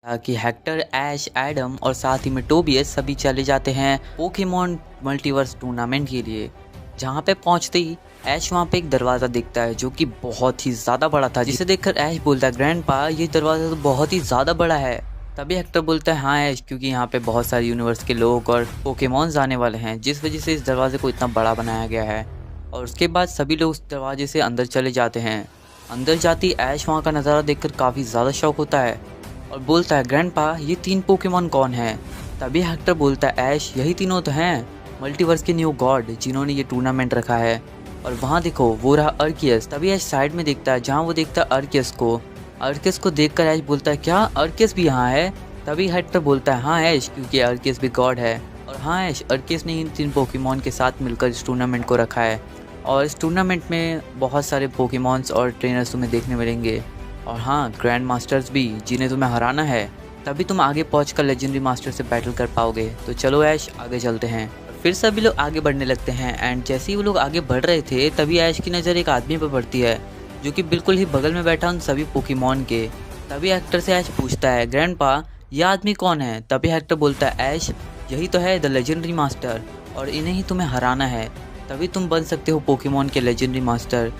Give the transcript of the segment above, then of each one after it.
ताकि हेक्टर, ऐश, एडम और साथ ही में टोबियस सभी चले जाते हैं पोकेमॉन मल्टीवर्स टूर्नामेंट के लिए। जहाँ पे पहुँचते ही ऐश वहाँ पे एक दरवाज़ा दिखता है जो कि बहुत ही ज़्यादा बड़ा था, जिसे देखकर ऐश बोलता है ग्रैंडपा ये दरवाज़ा तो बहुत ही ज़्यादा बड़ा है। तभी हेक्टर बोलता है हाँ ऐश, क्योंकि यहाँ पे बहुत सारे यूनिवर्स के लोग और पोकेमॉन्स आने वाले हैं, जिस वजह से इस दरवाजे को इतना बड़ा बनाया गया है। और उसके बाद सभी लोग उस दरवाजे से अंदर चले जाते हैं। अंदर जाती ऐश वहाँ का नज़ारा देखकर काफ़ी ज़्यादा शौक होता है और बोलता है ग्रैंडपा ये 3 पोकेमॉन कौन है। तभी हेक्टर बोलता है ऐश यही तीनों तो हैं मल्टीवर्स के न्यू गॉड जिन्होंने ये टूर्नामेंट रखा है। और वहाँ देखो वो रहा अर्कियस। तभी ऐश साइड में देखता है जहाँ वो देखता है अर्कियस को। अर्कियस को देखकर ऐश बोलता है क्या अर्कियस भी यहाँ है। तभी हेक्टर बोलता है हाँ ऐश, क्योंकि अर्कियस भी गॉड है। और हाँ ऐश, अर्कियस ने इन 3 पोकेमॉन के साथ मिलकर इस टूर्नामेंट को रखा है और इस टूर्नामेंट में बहुत सारे पोकेमॉन्स और ट्रेनर्स तुम्हें देखने मिलेंगे और हाँ ग्रैंड मास्टर्स भी जिन्हें तुम्हें हराना है, तभी तुम आगे पहुंचकर लेजेंडरी मास्टर से बैटल कर पाओगे। तो चलो ऐश आगे चलते हैं। फिर सभी लोग आगे बढ़ने लगते हैं एंड जैसे ही वो लोग आगे बढ़ रहे थे तभी ऐश की नज़र एक आदमी पर पड़ती है जो कि बिल्कुल ही बगल में बैठा उन सभी पोकेमॉन के। तभी हेक्टर से ऐश पूछता है ग्रैंडपा ये आदमी कौन है। तभी हेक्टर बोलता है ऐश यही तो है द लेजेंडरी मास्टर और इन्हें ही तुम्हें हराना है, तभी तुम बन सकते हो पोकेमॉन के लेजेंडरी मास्टर।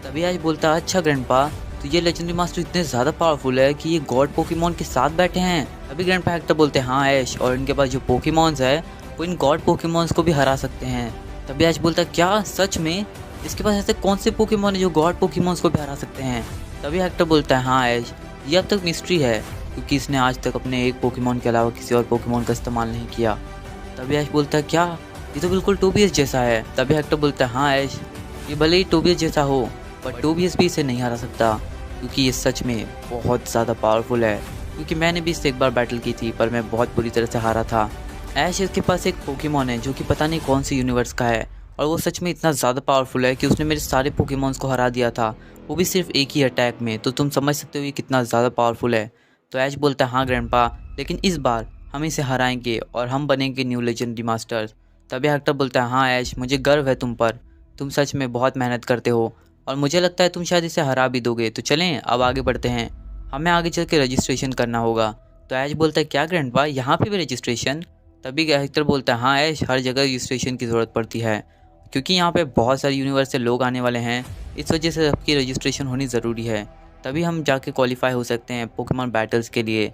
तभी ऐश बोलता है अच्छा ग्रैंडपा तो ये लेजेंडरी मास्टर इतने ज़्यादा पावरफुल है कि ये गॉड पोकेमॉन के साथ बैठे हैं। तभी ग्रैंडपा हेक्टर बोलते हैं हाँ ऐश, और इनके पास जो पोकेमॉन्स है वो इन गॉड पोकेमॉन्स को भी हरा सकते हैं। तभी ऐश बोलता है क्या सच में इसके पास ऐसे कौन से पोकेमॉन है जो गॉड पोकेमॉन्स को भी हरा सकते हैं। तभी हेक्टर बोलता है हाँ ऐश ये अब तक मिस्ट्री है क्योंकि इसने आज तक अपने एक पोकेमॉन के अलावा किसी और पोकेमॉन का इस्तेमाल नहीं किया। तभी ऐश बोलता है क्या ये तो बिल्कुल टोबियस जैसा है। तभी हेक्टर बोलता है हाँ ऐश ये भले ही टोबियस जैसा हो पर टोबियस भी इसे नहीं हरा सकता क्योंकि ये सच में बहुत ज़्यादा पावरफुल है, क्योंकि मैंने भी इससे एक बार बैटल की थी पर मैं बहुत बुरी तरह से हारा था। ऐश इसके पास एक पोकेमॉन है जो कि पता नहीं कौन सी यूनिवर्स का है और वो सच में इतना ज़्यादा पावरफुल है कि उसने मेरे सारे पोकेमॉन्स को हरा दिया था, वो भी सिर्फ एक ही अटैक में। तो तुम समझ सकते हो ये कितना ज़्यादा पावरफुल है। तो ऐश बोलता है हाँ ग्रैंडपा लेकिन इस बार हम इसे हराएंगे और हम बनेंगे न्यू लेजेंडरी मास्टर्स। तभी हेक्टर बोलता है हाँ ऐश मुझे गर्व है तुम पर, तुम सच में बहुत मेहनत करते हो और मुझे लगता है तुम शायद इसे हरा भी दोगे। तो चलें अब आगे बढ़ते हैं, हमें आगे चल के रजिस्ट्रेशन करना होगा। तो ऐश बोलता है क्या ग्रैंडपा यहाँ पे भी रजिस्ट्रेशन। तभी हेक्टर बोलता है हाँ ऐश हर जगह रजिस्ट्रेशन की ज़रूरत पड़ती है क्योंकि यहाँ पे बहुत सारे यूनिवर्स से लोग आने वाले हैं, इस वजह से सबकी रजिस्ट्रेशन होनी ज़रूरी है, तभी हम जाके क्वालिफाई हो सकते हैं पोकेमॉन बैटल्स के लिए।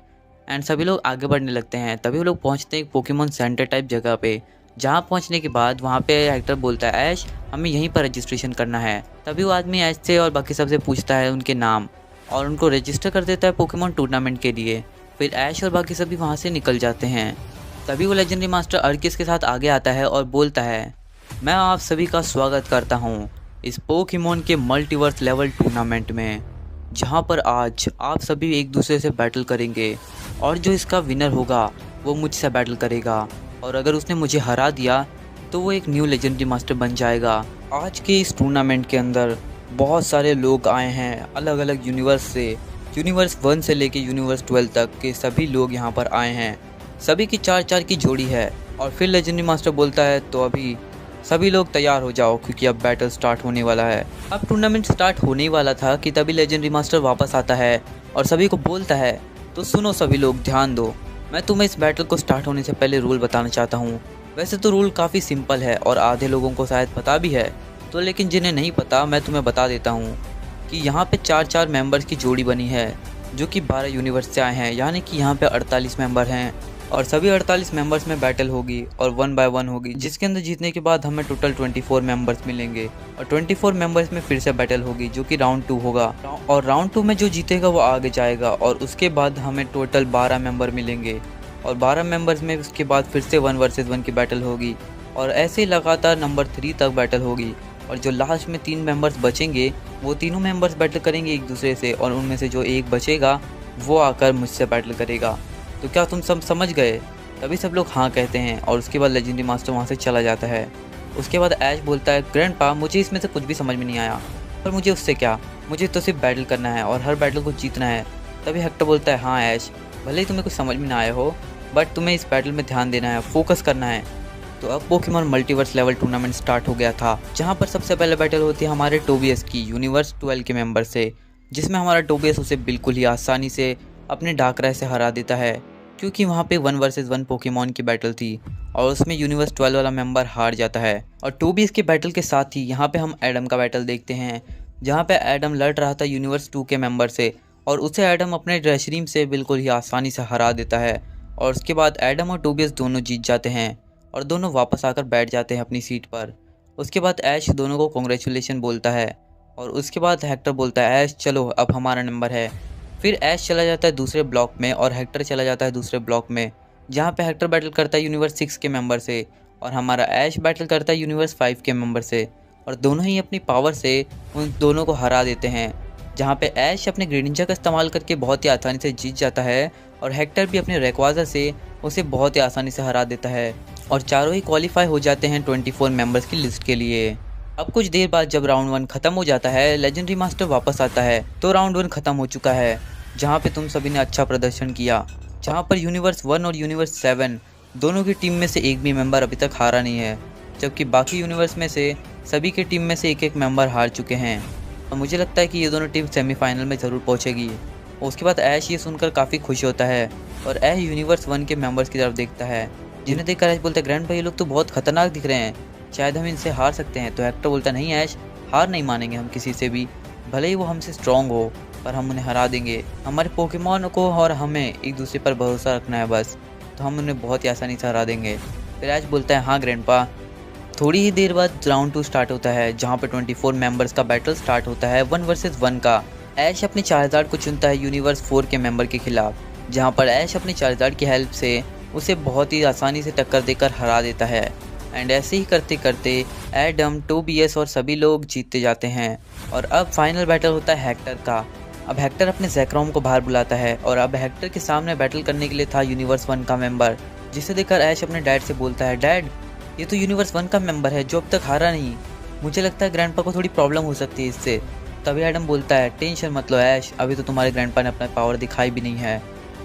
एंड सभी लोग आगे बढ़ने लगते हैं। तभी वो लोग पहुँचते हैं एक पोकेमॉन सेंटर टाइप जगह पे, जहाँ पहुँचने के बाद वहाँ पे हेक्टर बोलता है ऐश हमें यहीं पर रजिस्ट्रेशन करना है। तभी वो आदमी ऐश से और बाकी सबसे पूछता है उनके नाम और उनको रजिस्टर कर देता है पोकेमॉन टूर्नामेंट के लिए। फिर ऐश और बाकी सभी वहाँ से निकल जाते हैं। तभी वो लेजेंडरी मास्टर अर्कियस के साथ आगे आता है और बोलता है मैं आप सभी का स्वागत करता हूँ इस पोकेमॉन के मल्टीवर्स लेवल टूर्नामेंट में, जहाँ पर आज आप सभी एक दूसरे से बैटल करेंगे और जो इसका विनर होगा वो मुझसे बैटल करेगा और अगर उसने मुझे हरा दिया तो वो एक न्यू लेजेंडरी मास्टर बन जाएगा। आज के इस टूर्नामेंट के अंदर बहुत सारे लोग आए हैं अलग अलग यूनिवर्स से, यूनिवर्स 1 से लेके यूनिवर्स 12 तक के सभी लोग यहाँ पर आए हैं। सभी की 4-4 की जोड़ी है। और फिर लेजेंडरी मास्टर बोलता है तो अभी सभी लोग तैयार हो जाओ क्योंकि अब बैटल स्टार्ट होने वाला है। अब टूर्नामेंट स्टार्ट होने ही वाला था कि तभी लेजेंडरी मास्टर वापस आता है और सभी को बोलता है तो सुनो सभी लोग ध्यान दो, मैं तुम्हें इस बैटल को स्टार्ट होने से पहले रूल बताना चाहता हूँ। वैसे तो रूल काफ़ी सिंपल है और आधे लोगों को शायद पता भी है, तो लेकिन जिन्हें नहीं पता मैं तुम्हें बता देता हूँ कि यहाँ पे 4-4 मेंबर्स की जोड़ी बनी है जो कि 12 यूनिवर्स से आए हैं, यानी कि यहाँ पे 48 मेंबर हैं और सभी 48 मेंबर्स में बैटल होगी और 1 बाय 1 होगी, जिसके अंदर जीतने के बाद हमें टोटल 24 मेंबर्स मिलेंगे और 24 मेंबर्स में फिर से बैटल होगी जो कि राउंड 2 होगा और राउंड 2 में जो जीतेगा वो आगे जाएगा और उसके बाद हमें टोटल 12 मेंबर मिलेंगे और 12 मेंबर्स में उसके बाद फिर से 1 वर्सेस 1 की बैटल होगी और ऐसे ही लगातार नंबर 3 तक बैटल होगी और जो लास्ट में 3 मेंबर्स बचेंगे वो तीनों मेंबर्स बैटल करेंगे एक दूसरे से और उनमें से जो एक बचेगा वो आकर मुझसे बैटल करेगा। तो क्या तुम सब समझ गए। तभी सब लोग हाँ कहते हैं और उसके बाद लेजेंडरी मास्टर वहाँ से चला जाता है। उसके बाद ऐश बोलता है ग्रैंडपा मुझे इसमें से कुछ भी समझ में नहीं आया, पर मुझे उससे क्या, मुझे तो सिर्फ बैटल करना है और हर बैटल को जीतना है। तभी हेक्टर बोलता है हाँ ऐश भले ही तुम्हें कुछ समझ में ना आया हो बट तुम्हें इस बैटल में ध्यान देना है, फोकस करना है। तो अब Pokemon multiverse level tournament start हो गया था, जहाँ पर सबसे पहले बैटल होती है हमारे टोबियस की यूनिवर्स 12 के मेंबर से, जिसमें हमारा टोबियस उसे बिल्कुल ही आसानी से अपने डार्कराय से हरा देता है, क्योंकि वहाँ पे 1 वर्सेस 1 पोकेमॉन की बैटल थी और उसमें यूनिवर्स 12 वाला मेंबर हार जाता है। और टोबियस के बैटल के साथ ही यहाँ पे हम एडम का बैटल देखते हैं, जहाँ पे एडम लड़ रहा था यूनिवर्स 2 के मेंबर से और उसे एडम अपने रेशरीम से बिल्कुल ही आसानी से हरा देता है। और उसके बाद एडम और टोबियस दोनों जीत जाते हैं और दोनों वापस आकर बैठ जाते हैं अपनी सीट पर। उसके बाद ऐश दोनों को कॉन्ग्रेचुलेशन बोलता है और उसके बाद हेक्टर बोलता है ऐश चलो अब हमारा नंबर है। फिर ऐश चला जाता है दूसरे ब्लॉक में और हेक्टर चला जाता है दूसरे ब्लॉक में, जहाँ पे हेक्टर बैटल करता है यूनिवर्स 6 के मेंबर से और हमारा ऐश बैटल करता है यूनिवर्स 5 के मेंबर से। और दोनों ही अपनी पावर से उन दोनों को हरा देते हैं, जहाँ पे ऐश अपने ग्रेनिंजा का इस्तेमाल करके बहुत ही आसानी से जीत जाता है और हेक्टर भी अपने रेक्वाजा से उसे बहुत ही आसानी से हरा देता है और चारों ही क्वालिफाई हो जाते हैं 24 मेंबर्स की लिस्ट के लिए। अब कुछ देर बाद जब राउंड 1 खत्म हो जाता है, लेजेंडरी मास्टर वापस आता है तो राउंड 1 खत्म हो चुका है, जहाँ पे तुम सभी ने अच्छा प्रदर्शन किया, जहाँ पर यूनिवर्स 1 और यूनिवर्स 7 दोनों की टीम में से एक भी मेंबर अभी तक हारा नहीं है, जबकि बाकी यूनिवर्स में से सभी के टीम में से एक एक मेंबर हार चुके हैं। और मुझे लगता है कि ये दोनों टीम सेमीफाइनल में ज़रूर पहुँचेगी। उसके बाद ऐश ये सुनकर काफ़ी खुश होता है और ऐश यूनिवर्स 1 के मेंबर्स की तरफ देखता है, जिन्हें देखकर ऐश बोलता है ग्रैंड भाई ये लोग तो बहुत खतरनाक दिख रहे हैं, शायद हम इनसे हार सकते हैं। तो हेक्टर बोलता नहीं ऐश, हार नहीं मानेंगे हम किसी से भी, भले ही वो हमसे स्ट्रॉन्ग हो पर हम उन्हें हरा देंगे। हमारे पोकेमॉन को और हमें एक दूसरे पर भरोसा रखना है बस, तो हम उन्हें बहुत ही आसानी से हरा देंगे। फिर ऐश बोलता है हाँ ग्रैंडपा। थोड़ी ही देर बाद राउंड 2 स्टार्ट होता है, जहाँ पर 24 मेंबर्स का बैटल स्टार्ट होता है 1 वर्सेस 1 का। ऐश अपने चार्जार्ड को चुनता है यूनिवर्स 4 के मेंबर के खिलाफ, जहाँ पर ऐश अपने चार्जार्ड की हेल्प से उसे बहुत ही आसानी से टक्कर देकर हरा देता है। एंड ऐसे ही करते करते एडम, टोबियस और सभी लोग जीतते जाते हैं। और अब फाइनल बैटल होता है हेक्टर का। अब हेक्टर अपने ज़ेक्रोम को बाहर बुलाता है और अब हेक्टर के सामने बैटल करने के लिए था यूनिवर्स 1 का मेंबर, जिसे देखकर ऐश अपने डैड से बोलता है डैड ये तो यूनिवर्स 1 का मेंबर है जो अब तक हारा नहीं, मुझे लगता है ग्रैंडपा को थोड़ी प्रॉब्लम हो सकती है इससे। तभी एडम बोलता है टेंशन मत लो ऐश, अभी तो तुम्हारे ग्रैंडपा ने अपना पावर दिखाई भी नहीं है।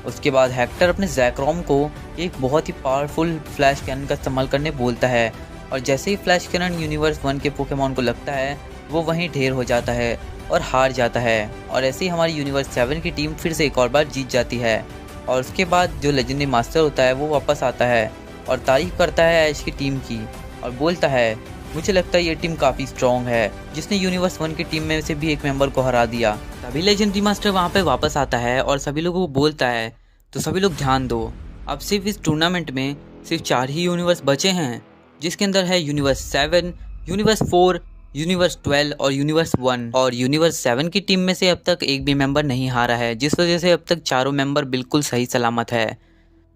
उसके बाद हेक्टर अपने ज़ेक्रोम को एक बहुत ही पावरफुल फ्लैश कैनन का इस्तेमाल करने बोलता है और जैसे ही फ्लैश कैनन यूनिवर्स 1 के पोकेमॉन को लगता है वो वहीं ढेर हो जाता है और हार जाता है। और ऐसे ही हमारी यूनिवर्स 7 की टीम फिर से एक और बार जीत जाती है। और उसके बाद जो लेजेंडरी मास्टर होता है वो वापस आता है और तारीफ करता है ऐश की टीम की और बोलता है मुझे लगता है ये टीम काफ़ी स्ट्रॉन्ग है, जिसने यूनिवर्स 1 की टीम में से भी एक मेंबर को हरा दिया। तभी लेजेंडरी मास्टर वहाँ पे वापस आता है और सभी लोगों को बोलता है तो सभी लोग ध्यान दो, अब सिर्फ इस टूर्नामेंट में सिर्फ 4 ही यूनिवर्स बचे हैं, जिसके अंदर है यूनिवर्स 7, यूनिवर्स 4, यूनिवर्स 12 और यूनिवर्स 1। और यूनिवर्स 7 की टीम में से अब तक एक भी मेंबर नहीं हारा है, जिस वजह से अब तक चारों मेंबर बिल्कुल सही सलामत है।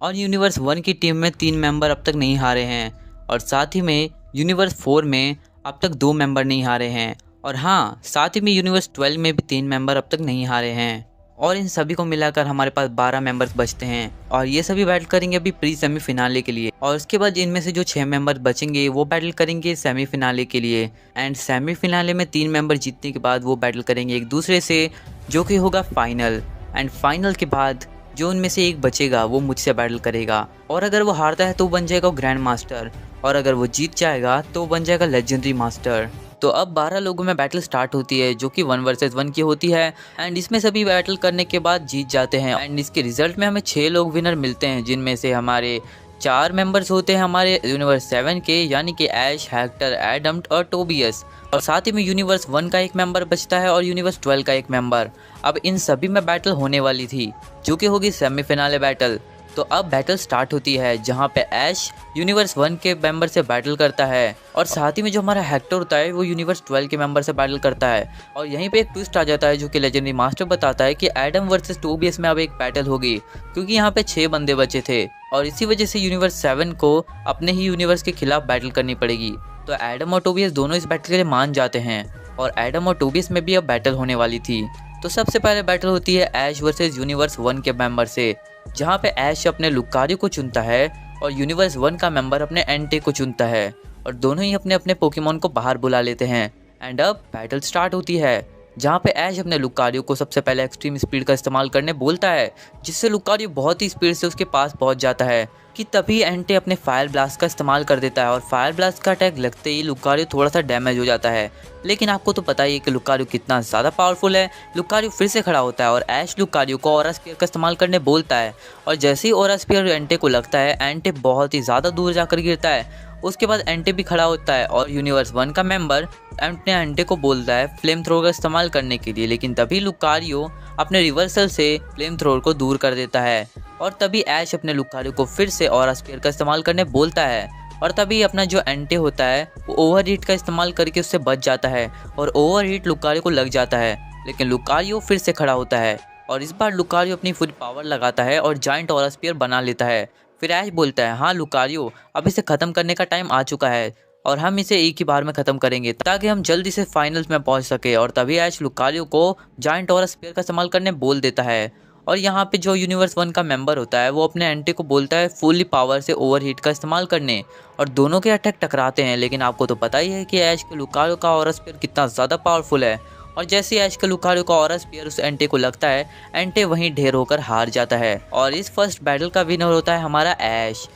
और यूनिवर्स 1 की टीम में 3 मेंबर अब तक नहीं हारे हैं और साथ ही में यूनिवर्स 4 में अब तक 2 मेंबर नहीं हारे हैं और हाँ साथ ही में यूनिवर्स 12 में भी 3 मेंबर अब तक नहीं हारे हैं। और इन सभी को मिलाकर हमारे पास 12 मेंबर्स बचते हैं और ये सभी बैटल करेंगे अभी प्री सेमीफिनाले के लिए। और उसके बाद इनमें से जो 6 मेंबर बचेंगे वो बैटल करेंगे सेमीफिनाले के लिए। एंड सेमीफिनाले में 3 मेंबर जीतने के बाद वो बैटल करेंगे एक दूसरे से, जो कि होगा फाइनल। एंड फाइनल के बाद जो उनमें से एक बचेगा वो मुझसे बैटल करेगा और अगर वो हारता है तो बन जाएगा ग्रैंड मास्टर और अगर वो जीत जाएगा तो बन जाएगा लेजेंडरी मास्टर। तो अब 12 लोगों में बैटल स्टार्ट होती है, जो कि 1 वर्सेस 1 की होती है। एंड इसमें सभी बैटल करने के बाद जीत जाते हैं। एंड इसके रिजल्ट में हमें 6 लोग विनर मिलते हैं, जिनमें से हमारे 4 मेंबर्स होते हैं हमारे यूनिवर्स 7 के, यानी कि ऐश, हेक्टर, एडम और टोबियस। और साथ ही में यूनिवर्स 1 का एक मेंबर बचता है और यूनिवर्स 12 का एक मेंबर। अब इन सभी में बैटल होने वाली थी, जो कि होगी सेमीफिनाले बैटल। तो अब बैटल स्टार्ट होती है, जहां पे ऐश यूनिवर्स 1 के मेंबर से बैटल करता है और साथ ही में जो हमारा हेक्टर होता है वो यूनिवर्स 12 के मेंबर से बैटल करता है। और यहीं पे एक ट्विस्ट आ जाता है, जो कि लेजेंडरी मास्टर बताता है कि एडम वर्सेस टोबियस में अब एक बैटल होगी, क्योंकि यहाँ पे 6 बंदे बचे थे और इसी वजह से यूनिवर्स 7 को अपने ही यूनिवर्स के खिलाफ बैटल करनी पड़ेगी। तो एडम और टोबियस दोनों इस बैटल के लिए मान जाते हैं और एडम और टोबियस में भी अब बैटल होने वाली थी। तो सबसे पहले बैटल होती है ऐश वर्सेस यूनिवर्स 1 के मेंबर से, जहां पे ऐश अपने लुकारी को चुनता है और यूनिवर्स 1 का मेंबर अपने एंटे को चुनता है और दोनों ही अपने अपने पोकेमॉन को बाहर बुला लेते हैं। एंड अब बैटल स्टार्ट होती है, जहाँ पे ऐश अपने लुकारियो को सबसे पहले एक्सट्रीम स्पीड का इस्तेमाल करने बोलता है, जिससे लुकारियो बहुत ही स्पीड से उसके पास पहुँच जाता है कि तभी एंटे अपने फायर ब्लास्ट का इस्तेमाल कर देता है और फायर ब्लास्ट का अटैक लगते ही लुकारियो थोड़ा सा डैमेज हो जाता है। लेकिन आपको तो पता ही है कि लुकारियो कितना ज़्यादा पावरफुल है। लुकारियो फिर से खड़ा होता है और ऐश लुकारियो को ऑरा स्पीयर का इस्तेमाल करने बोलता है और जैसे ही ऑरा स्पीयर एंटे को लगता है, एंटे बहुत ही ज़्यादा दूर जाकर गिरता है। उसके बाद एंटे भी खड़ा होता है और यूनिवर्स 1 का मेंबर अपने एंटे को बोलता है फ्लेम थ्रोर का इस्तेमाल करने के लिए, लेकिन तभी लुकारियो अपने रिवर्सल से फ्लेम थ्रोर को दूर कर देता है और तभी ऐश अपने लुकारियो को फिर से ऑरा स्पीयर का इस्तेमाल करने बोलता है और तभी अपना जो एंटे होता है वो ओवरहीट का इस्तेमाल करके उससे बच जाता है और ओवरहीट लुकारियो को लग जाता है। लेकिन लुकारियो फिर से खड़ा होता है और इस बार लुकारियो अपनी फुल पावर लगाता है और जायंट ऑरा स्पीयर बना लेता है। फिर ऐश बोलता है, हाँ लुकारियो, अब इसे ख़त्म करने का टाइम आ चुका है और हम इसे एक ही बार में ख़त्म करेंगे ताकि हम जल्दी से फाइनल्स में पहुंच सके। और तभी ऐश लुकारियो को जायंट ऑरा स्पीयर का इस्तेमाल करने बोल देता है और यहाँ पे जो यूनिवर्स 1 का मेंबर होता है वो अपने एंटी को बोलता है फुल्ली पावर से ओवरहीट का इस्तेमाल करने और दोनों के अटैक टकराते हैं। लेकिन आपको तो पता ही है कि ऐश के लुकारियो का ऑरा स्पीयर कितना ज़्यादा पावरफुल है और जैसे ऐश के लुकारियो का ऑरा स्पीयर उस एंटे को लगता है, एंटे वहीं ढेर होकर हार जाता है और इस फर्स्ट बैटल का विनर होता है हमारा ऐश।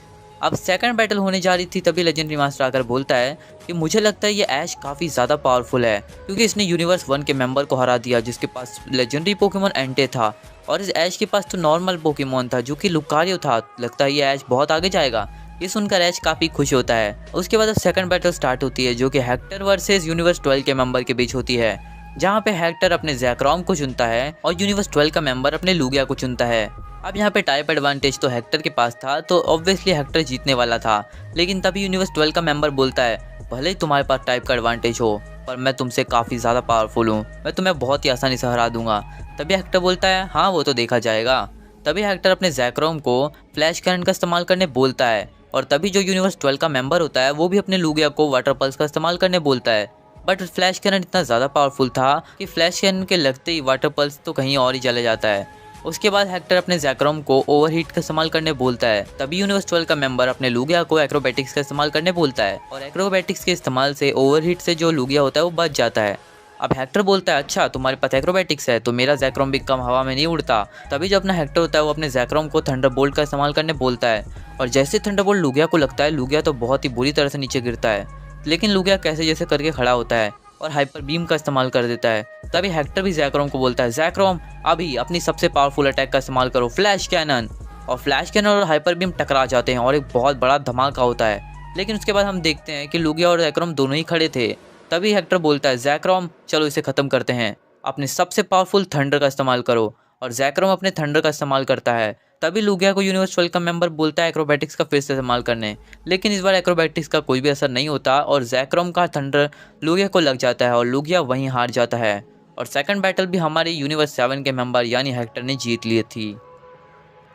अब सेकंड बैटल होने जा रही थी तभी लेजेंडरी मास्टर आकर बोलता है कि मुझे लगता है ये ऐश काफ़ी ज़्यादा पावरफुल है क्योंकि इसने यूनिवर्स 1 के मेंबर को हरा दिया जिसके पास लेजेंडरी पोकेमॉन एंटे था और इस ऐश के पास तो नॉर्मल पोकेमॉन था जो कि लुकारियो था। लगता है ये ऐश बहुत आगे जाएगा। ये सुनकर ऐश काफ़ी खुश होता है। उसके बाद अब सेकंड बैटल स्टार्ट होती है जो कि हेक्टर वर्सेस यूनिवर्स 12 के मेंबर के बीच होती है, जहाँ पे हेक्टर अपने ज़ैक्रोम को चुनता है और यूनिवर्स 12 का मेंबर अपने लूगिया को चुनता है। अब यहाँ पे टाइप एडवांटेज तो हेक्टर के पास था तो ऑब्वियसली हेक्टर जीतने वाला था, लेकिन तभी यूनिवर्स 12 का मेंबर बोलता है भले ही तुम्हारे पास टाइप का एडवांटेज हो पर मैं तुमसे काफ़ी ज़्यादा पावरफुल हूँ, मैं तुम्हें बहुत ही आसानी से हरा दूंगा। तभी हेक्टर बोलता है हाँ वो तो देखा जाएगा। तभी हेक्टर अपने ज़ैक्रोम को फ्लैश कैनन का इस्तेमाल करने बोलता है और तभी जो यूनिवर्स 12 का मेंबर होता है वो भी अपने लूगिया को वाटर पल्स का इस्तेमाल करने बोलता है। बट फ्लैश कैनन इतना ज़्यादा पावरफुल था कि फ्लैश कैनन के लगते ही वाटर पल्स तो कहीं और ही चले जाता है। उसके बाद हेक्टर अपने ज़ैक्रोम को ओवरहीट का इस्तेमाल करने बोलता है। तभी यूनिवर्स 12 का मेंबर अपने लूगिया को एक्रोबैटिक्स का इस्तेमाल करने बोलता है और एक्रोबैटिक्स के इस्तेमाल से ओवरहीट से जो लूगिया होता है वो बच जाता है। अब हेक्टर बोलता है अच्छा तुम्हारे पास एक्रोबैटिक्स है तो मेरा ज़ैक्रोम भी कम हवा में नहीं उड़ता। तभी जो अपना हेक्टर होता है वो अपने ज़ैक्रोम को थंडरबोल्ट का इस्तेमाल करने बोलता है और जैसे थंडरबोल्ट लूगिया को लगता है लूगिया तो बहुत ही बुरी तरह से नीचे गिरता है, लेकिन लूगिया कैसे जैसे करके खड़ा होता है और हाइपर बीम का इस्तेमाल कर देता है। तभी हेक्टर भी ज़ैक्रोम को बोलता है ज़ैक्रोम अभी अपनी सबसे पावरफुल अटैक का इस्तेमाल करो फ्लैश कैनन। और फ्लैश कैनन और हाइपर बीम टकरा जाते हैं और एक बहुत बड़ा धमाका होता है। लेकिन उसके बाद हम देखते हैं कि लूगिया और ज़ैक्रोम दोनों ही खड़े थे। तभी हेक्टर बोलता है ज़ैक्रोम चलो इसे ख़त्म करते हैं, अपने सबसे पावरफुल थंडर का इस्तेमाल करो और ज़ैक्रोम अपने थंडर का इस्तेमाल करता है। तभी लूगिया को यूनिवर्स 12 का मेंबर बोलता है एक्रोबैटिक्स का फिर से इस्तेमाल करने, लेकिन इस बार एक्रोबैटिक्स का कोई भी असर नहीं होता और ज़ैक्रोम का थंडर लूगिया को लग जाता है और लूगिया वहीं हार जाता है। और सेकंड बैटल भी हमारे यूनिवर्स 7 के मेंबर यानी हेक्टर ने जीत ली थी।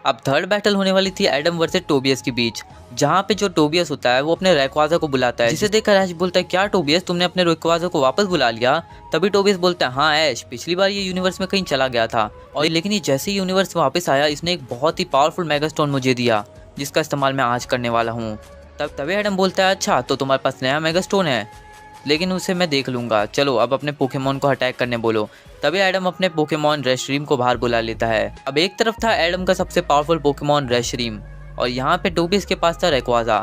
अब थर्ड बैटल होने वाली थी एडम वर्सेस टोबियस के बीच, जहाँ पे जो टोबियस होता है वो अपने रेक्वाजा को बुलाता है, जिसे देखकर ऐश बोलता है क्या टोबियस तुमने अपने रेक्वाजा को वापस बुला लिया। तभी टोबियस बोलता है हाँ ऐश पिछली बार ये यूनिवर्स में कहीं चला गया था और लेकिन ये जैसे ही यूनिवर्स में वापस आया इसने एक बहुत ही पावरफुल मेगास्टोन मुझे दिया जिसका इस्तेमाल मैं आज करने वाला हूँ। तभी एडम बोलता है अच्छा तो तुम्हारे पास नया मेगास्टोन है, लेकिन उसे मैं देख लूँगा, चलो अब अपने पोकेमॉन को अटैक करने बोलो। तभी एडम अपने पोकेमॉन रेशरीम को बाहर बुला लेता है। अब एक तरफ था एडम का सबसे पावरफुल पोकेमॉन रेशरीम और यहाँ पे टोबियस के पास था रेक्वाजा।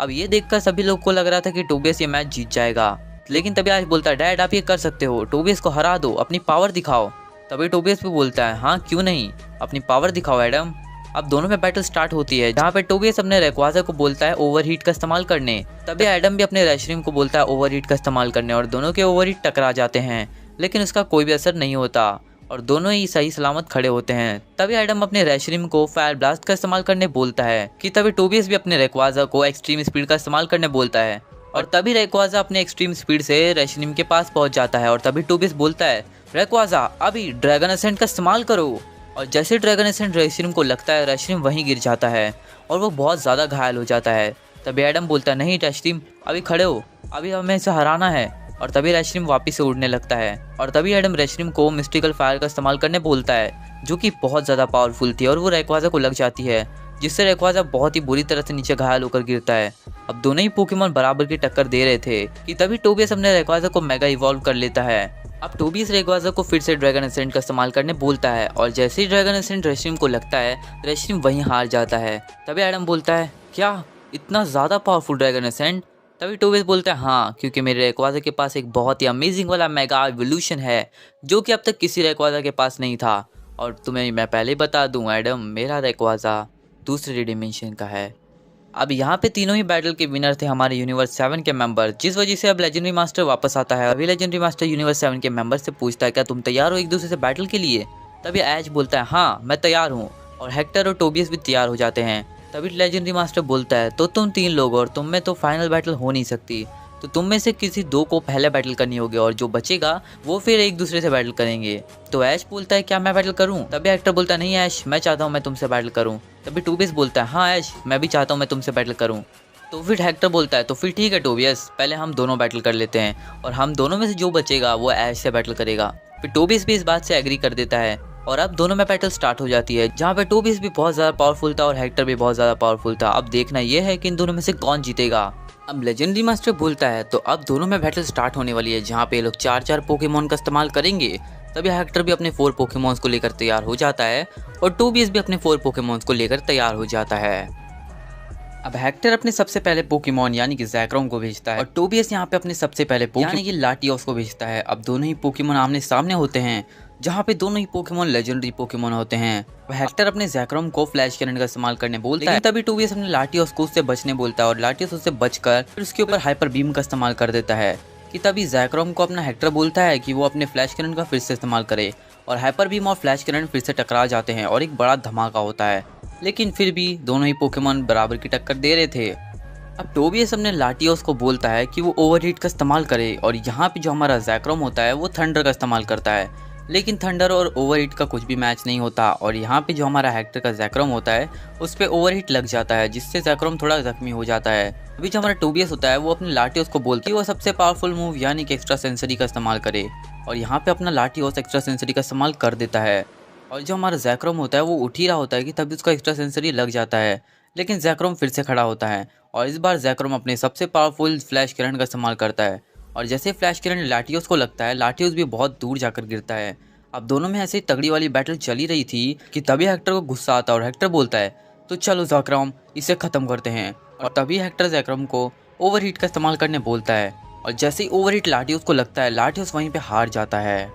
अब ये देखकर सभी लोग को लग रहा था कि टोबियस ये मैच जीत जाएगा, लेकिन तभी ऐश बोलता है डैड आप ये कर सकते हो, टोबियस को हरा दो, अपनी पावर दिखाओ। तभी टोबियस भी बोलता है हाँ क्यों नहीं, अपनी पावर दिखाओ एडम। अब दोनों में बैटल स्टार्ट होती है जहाँ पे टोबियस अपने रेक्वाजा को बोलता है ओवरहीट का इस्तेमाल करने। तभी एडम भी अपने रेशरीम को बोलता है ओवरहीट का इस्तेमाल करने और दोनों के ओवरहीट टकरा जाते हैं, लेकिन उसका कोई भी असर नहीं होता और दोनों ही सही सलामत खड़े होते हैं। तभी एडम अपने रेशरीम को फायर ब्लास्ट का इस्तेमाल करने बोलता है कि तभी टोबियस भी अपने रेक्वाजा को एक्सट्रीम स्पीड का इस्तेमाल करने बोलता है और तभी रेक्वाजा अपने एक्सट्रीम स्पीड से रेशरीम के पास पहुंच जाता है और तभी टोबियस बोलता है रेक्वाजा अभी ड्रैगन असेंट का इस्तेमाल करो। और जैसे ड्रैगन असेंट रेशरीम को लगता है रेशरीम वहीं गिर जाता है और वो बहुत ज़्यादा घायल हो जाता है। तभी एडम बोलता है नहीं रेशरीम अभी खड़े हो, अभी हमें इसे हराना है। और तभी रेशरीम वापस से उड़ने लगता है और तभी एडम रेशरीम को मिस्टिकल फायर का इस्तेमाल करने बोलता है जो कि बहुत ज़्यादा पावरफुल थी और वो रेक्वाजा को लग जाती है, जिससे रेक्वाजा बहुत ही बुरी तरह से नीचे घायल होकर गिरता है। अब दोनों ही पोकेमॉन बराबर की टक्कर दे रहे थे कि तभी टोबियस अपने रेक्वाजा को मेगा इवॉल्व कर लेता है अब टोबियस रेक्वाजा को फिर से ड्रैगन एसेंट का इस्तेमाल करने बोलता है और जैसे ही ड्रैगन एसेंट रेशनिम को लगता है रेशनिम वहीं हार जाता है। तभी एडम बोलता है क्या इतना ज़्यादा पावरफुल ड्रैगन एसेंट? तभी टोबियस बोलता है हाँ, क्योंकि मेरे रेक्वाजा के पास एक बहुत ही अमेजिंग वाला मेगा इवोल्यूशन है जो कि अब तक किसी रेक्वाजा के पास नहीं था। और तुम्हें मैं पहले बता दूं एडम, मेरा रेक्वाजा दूसरे डिमेंशन का है। अब यहाँ पे तीनों ही बैटल के विनर थे हमारे यूनिवर्स 7 के मेंबर, जिस वजह से अब लेजेंडरी मास्टर वापस आता है। अभी लेजेंडरी मास्टर यूनिवर्स 7 के मेंबर से पूछता है क्या तुम तैयार हो एक दूसरे से बैटल के लिए? तभी ऐश बोलता है हाँ मैं तैयार हूँ, और हेक्टर और टोबियस भी तैयार हो जाते हैं। तभी लेजेंडरी मास्टर बोलता है तो तुम 3 लोग और तुम में तो फाइनल बैटल हो नहीं सकती, तो तुम में से किसी 2 को पहले बैटल करनी होगी और जो बचेगा वो फिर एक दूसरे से बैटल करेंगे। तो ऐश बोलता है क्या मैं बैटल करूं? तभी हेक्टर बोलता है नहीं ऐश, मैं चाहता हूं मैं तुमसे बैटल करूं। तभी टोबियस बोलता है हाँ ऐश, मैं भी चाहता हूं मैं तुमसे बैटल करूं। तो फिर हेक्टर बोलता है तो फिर ठीक है टोबियस, पहले हम दोनों बैटल कर लेते हैं और हम दोनों में से जो बचेगा वो ऐश से बैटल करेगा। फिर टोबियस भी इस बात से एग्री कर देता है और अब दोनों में बैटल स्टार्ट हो जाती है, जहाँ पे टोबियस भी बहुत ज़्यादा पावरफुल था और हेक्टर भी बहुत ज़्यादा पावरफुल था। अब देखना यह है कि इन दोनों में से कौन जीतेगा। अब लेजेंडरी मास्टर बोलता है तो अब दोनों में बैटल स्टार्ट होने वाली है, जहाँ पे ये लोग 4-4 पोकेमोन का इस्तेमाल करेंगे। तभी हेक्टर भी अपने 4 पोकेमोन्स को लेकर तैयार हो जाता है और टोबियस भी अपने 4 पोकेमोन्स को लेकर तैयार हो जाता है। अब हेक्टर अपने सबसे पहले पोकेमोन यानी कि ज़ैक्रोम को भेजता है और टोबियस यहाँ पे अपने सबसे पहले यानी कि लाटियोस को भेजता है। अब दोनों ही पोकेमोन आमने सामने होते हैं, जहाँ पे दोनों ही पोकेमोन लेजेंडरी पोकेमोन होते हैं। हेक्टर अपने ज़ैक्रोम को फ्लैश करंट का इस्तेमाल करने बोलता है, तभी टोबियस अपने लाटियोस को उससे बचने बोलता है और लाटियोस उससे बचकर फिर उसके ऊपर हाइपर बीम का इस्तेमाल कर देता है। कि तभी ज़ैक्रोम को अपना हेक्टर बोलता है कि वो अपने फ्लैश करंट का फिर से इस्तेमाल करे और हाइपर बीम और फ्लैश करंट फिर से टकरा जाते हैं और एक बड़ा धमाका होता है। लेकिन फिर भी दोनों ही पोकेमोन बराबर की टक्कर दे रहे थे। अब टोबियस अपने लाटियोस को बोलता है कि वो ओवरहीट का इस्तेमाल करे और यहाँ पे जो हमारा ज़ैक्रोम होता है वो थंडर का इस्तेमाल करता है। लेकिन थंडर और ओवरहीट का कुछ भी मैच नहीं होता और यहाँ पे जो हमारा हेक्टर का ज़ैक्रोम होता है उस पर ओवरहीट लग जाता है, जिससे ज़ैक्रोम थोड़ा जख्मी हो जाता है। अभी जो हमारा टोबियस होता है वो अपने लाटियोस को बोलता है कि वो सबसे पावरफुल मूव यानी कि एक्स्ट्रा सेंसरी का इस्तेमाल करे और यहाँ पे अपना लाटियोस एक्स्ट्रा सेंसरी का इस्तेमाल कर देता है। और जो हमारा ज़ैक्रोम होता है वो उठ ही रहा होता है कि तभी उसका एक्स्ट्रा सेंसरी लग जाता है, लेकिन ज़ैक्रोम फिर से खड़ा होता है और इस बार ज़ैक्रोम अपने सबसे पावरफुल फ्लैश करंट का इस्तेमाल करता है और जैसे फ्लैश करंट लाटियोस को लगता है लाटियोस भी बहुत दूर जाकर गिरता है। अब दोनों में ऐसे ही तगड़ी वाली बैटल चली रही थी कि तभी हेक्टर को गुस्सा आता है और हेक्टर बोलता है तो चलो ज़ैक्रोम इसे ख़त्म करते हैं। और तभी हेक्टर ज़ैक्रोम को ओवरहीट का इस्तेमाल करने बोलता है और जैसे ही ओवरहीट लाटियोस को लगता है लाटियोस वहीं पर हार जाता है।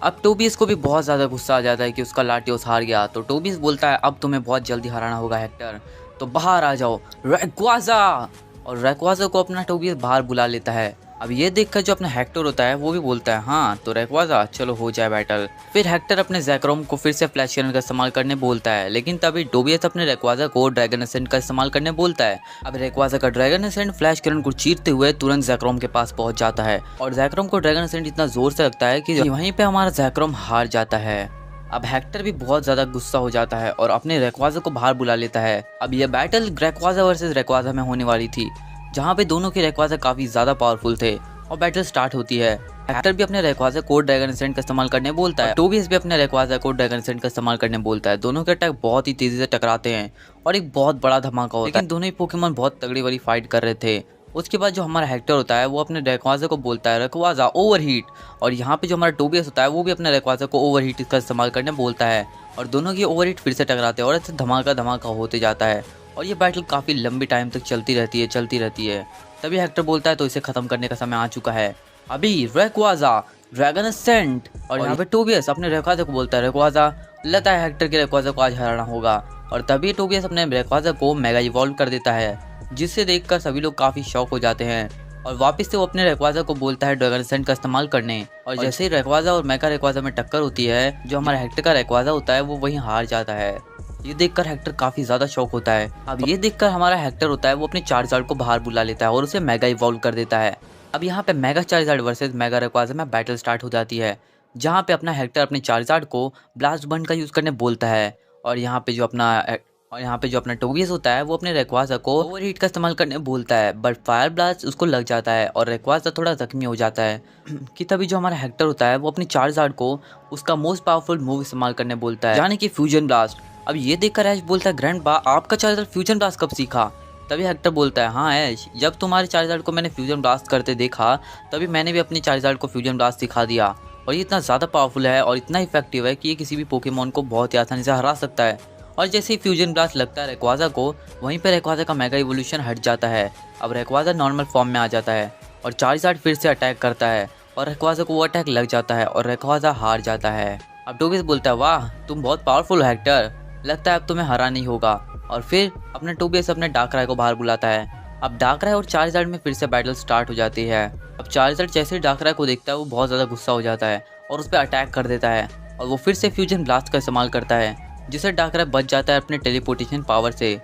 अब टोबियस को भी बहुत ज़्यादा गुस्सा आ जाता है कि उसका लाटियोस हार गया, तो टोबियस बोलता है अब तुम्हें बहुत जल्दी हराना होगा हेक्टर, तो बाहर आ जाओ रेक्वाजा। और रेक्वाजा को अपना टोबियस बाहर बुला लेता है। अब ये देखकर जो अपना हेक्टर होता है वो भी बोलता है हाँ तो रेक्वाजा चलो हो जाए बैटल। फिर हेक्टर अपने ज़ैक्रोम को फिर से फ्लैश करंट का इस्तेमाल करने बोलता है, लेकिन तभी टोबियस अपने रेक्वाजा को ड्रैगन एसेंट का इस्तेमाल करने बोलता है। अब रेक्वाजा का ड्रैगन एसेंट फ्लैश करंट को चीरते हुए तुरंत ज़ैक्रोम के पास पहुंच जाता है और ज़ैक्रोम को ड्रैगन एसेंट इतना जोर से लगता है कि वहीं पे हमारा ज़ैक्रोम हार जाता है। अब हेक्टर भी बहुत ज़्यादा गुस्सा हो जाता है और अपने रेक्वाजा को बाहर बुला लेता है। अब यह बैटल रेक्वाजा वर्सेस रेक्वाजा में होने वाली थी, जहाँ पे दोनों के रेक्वाजा काफ़ी ज़्यादा पावरफुल थे और बैटल स्टार्ट होती है। हेक्टर भी अपने रेक्वाजा को ड्रैगन एसेंट का इस्तेमाल करने बोलता है, टोबियस भी अपने रेक्वाजा को ड्रैगन एसेंट का इस्तेमाल करने बोलता है। दोनों के अटैक बहुत ही तेजी से टकराते हैं और एक बहुत बड़ा धमाका होता है, लेकिन दोनों ही पोकेमोन बहुत तगड़ी वाली फाइट कर रहे थे। उसके बाद जो हमारा हेक्टर होता है वो अपने रेक्वाजा को बोलता है रेक्वाजा ओवरहीट, और यहाँ पे जो हमारा टोबियस होता है वो भी अपने रेक्वाजा को ओवरहीट का इस्तेमाल करने बोलता है और दोनों की ओवरहीट फिर से टकराते हैं और ऐसे धमाका धमाका होते जाता है और ये बैटल काफ़ी लंबी टाइम तक चलती रहती है। तभी हेक्टर बोलता है तो इसे ख़त्म करने का समय आ चुका है, अभी रेक्वाजा ड्रैगन एसेंट। और यहाँ पे टोबियस अपने रेक्वाजा को बोलता है रेक्वाजा लगता है हेक्टर के रेक्वाजा को आज हराना होगा। और तभी टोबियस अपने रेक्वाजा को मेगा इवॉल्व कर देता है, जिससे देखकर सभी लोग काफ़ी शॉक हो जाते हैं और वापस से वो अपने रेक्वाजा को बोलता है ड्रैगन एसेंट का इस्तेमाल करने। और जैसे ही रेक्वाजा और मेगा रेक्वाजा में टक्कर होती है, जो हमारा हेक्टर का रेक्वाजा होता है वो वहीं हार जाता है। ये देखकर हेक्टर काफ़ी ज़्यादा शॉक होता है। अब ये देखकर हमारा हेक्टर होता है वो अपने चार्जार्ड को बाहर बुला लेता है और उसे मेगा इवॉल्व कर देता है। अब यहाँ पे mega Charizard versus mega Rayquaza में बैटल स्टार्ट हो जाती है, जहाँ पे अपना हेक्टर अपने चार्जार्ड को ब्लास्ट बर्न का यूज़ करने बोलता है और यहाँ पे जो अपना टोबियस होता है वो अपने रेक्वाजा को ओवरहीट का इस्तेमाल करने बोलता है, बट फायर ब्लास्ट उसको लग जाता है और रेक्वाजा थोड़ा जख्मी हो जाता है। कि तभी जो हमारा हेक्टर होता है वो अपने चार्जार्ड को उसका मोस्ट पावरफुल मूव इस्तेमाल करने बोलता है, यानी कि फ्यूजन ब्लास्ट। अब ये देखकर ऐश बोलता है ग्रैंडपा आपका चार्जर फ्यूजन ब्लास्ट कब सीखा? तभी हेक्टर बोलता है हाँ ऐश, जब तुम्हारे चार्जर को मैंने फ्यूजन ब्लास्ट करते देखा तभी मैंने भी अपनी चार्जर को फ्यूजन ब्लास्ट सिखा दिया। और ये इतना ज़्यादा पावरफुल है और इतना इफेक्टिव है कि ये किसी भी पोकेमॉन को बहुत ही आसानी से हरा सकता है। और जैसे ही फ्यूजन ब्लास्ट लगता है रेक्वाजा को, वहीं पर रेक्वाजा का मेगा इवोल्यूशन हट जाता है। अब रेक्वाजा नॉर्मल फॉर्म में आ जाता है और चार्जर्ड फिर से अटैक करता है और रेक्वाजा को वो अटैक लग जाता है और रेक्वाजा हार जाता है। अब टोबियस बोलता है, वाह तुम बहुत पावरफुल हो हेक्टर, लगता है अब तुम्हें हरा नहीं होगा। और फिर अपने टोबियस अपने डार्कराय को बाहर बुलाता है। अब डार्कराय और चार्जर्ड में फिर से बैटल स्टार्ट हो जाती है। अब चार्जर्ड जैसे ही डार्कराय को देखता है वो बहुत ज़्यादा गुस्सा हो जाता है और उस पर अटैक कर देता है और वो फिर से फ्यूजन ब्लास्ट का इस्तेमाल करता है, जिससे डार्कराय बच जाता है अपने टेलीपोर्टेशन पावर से।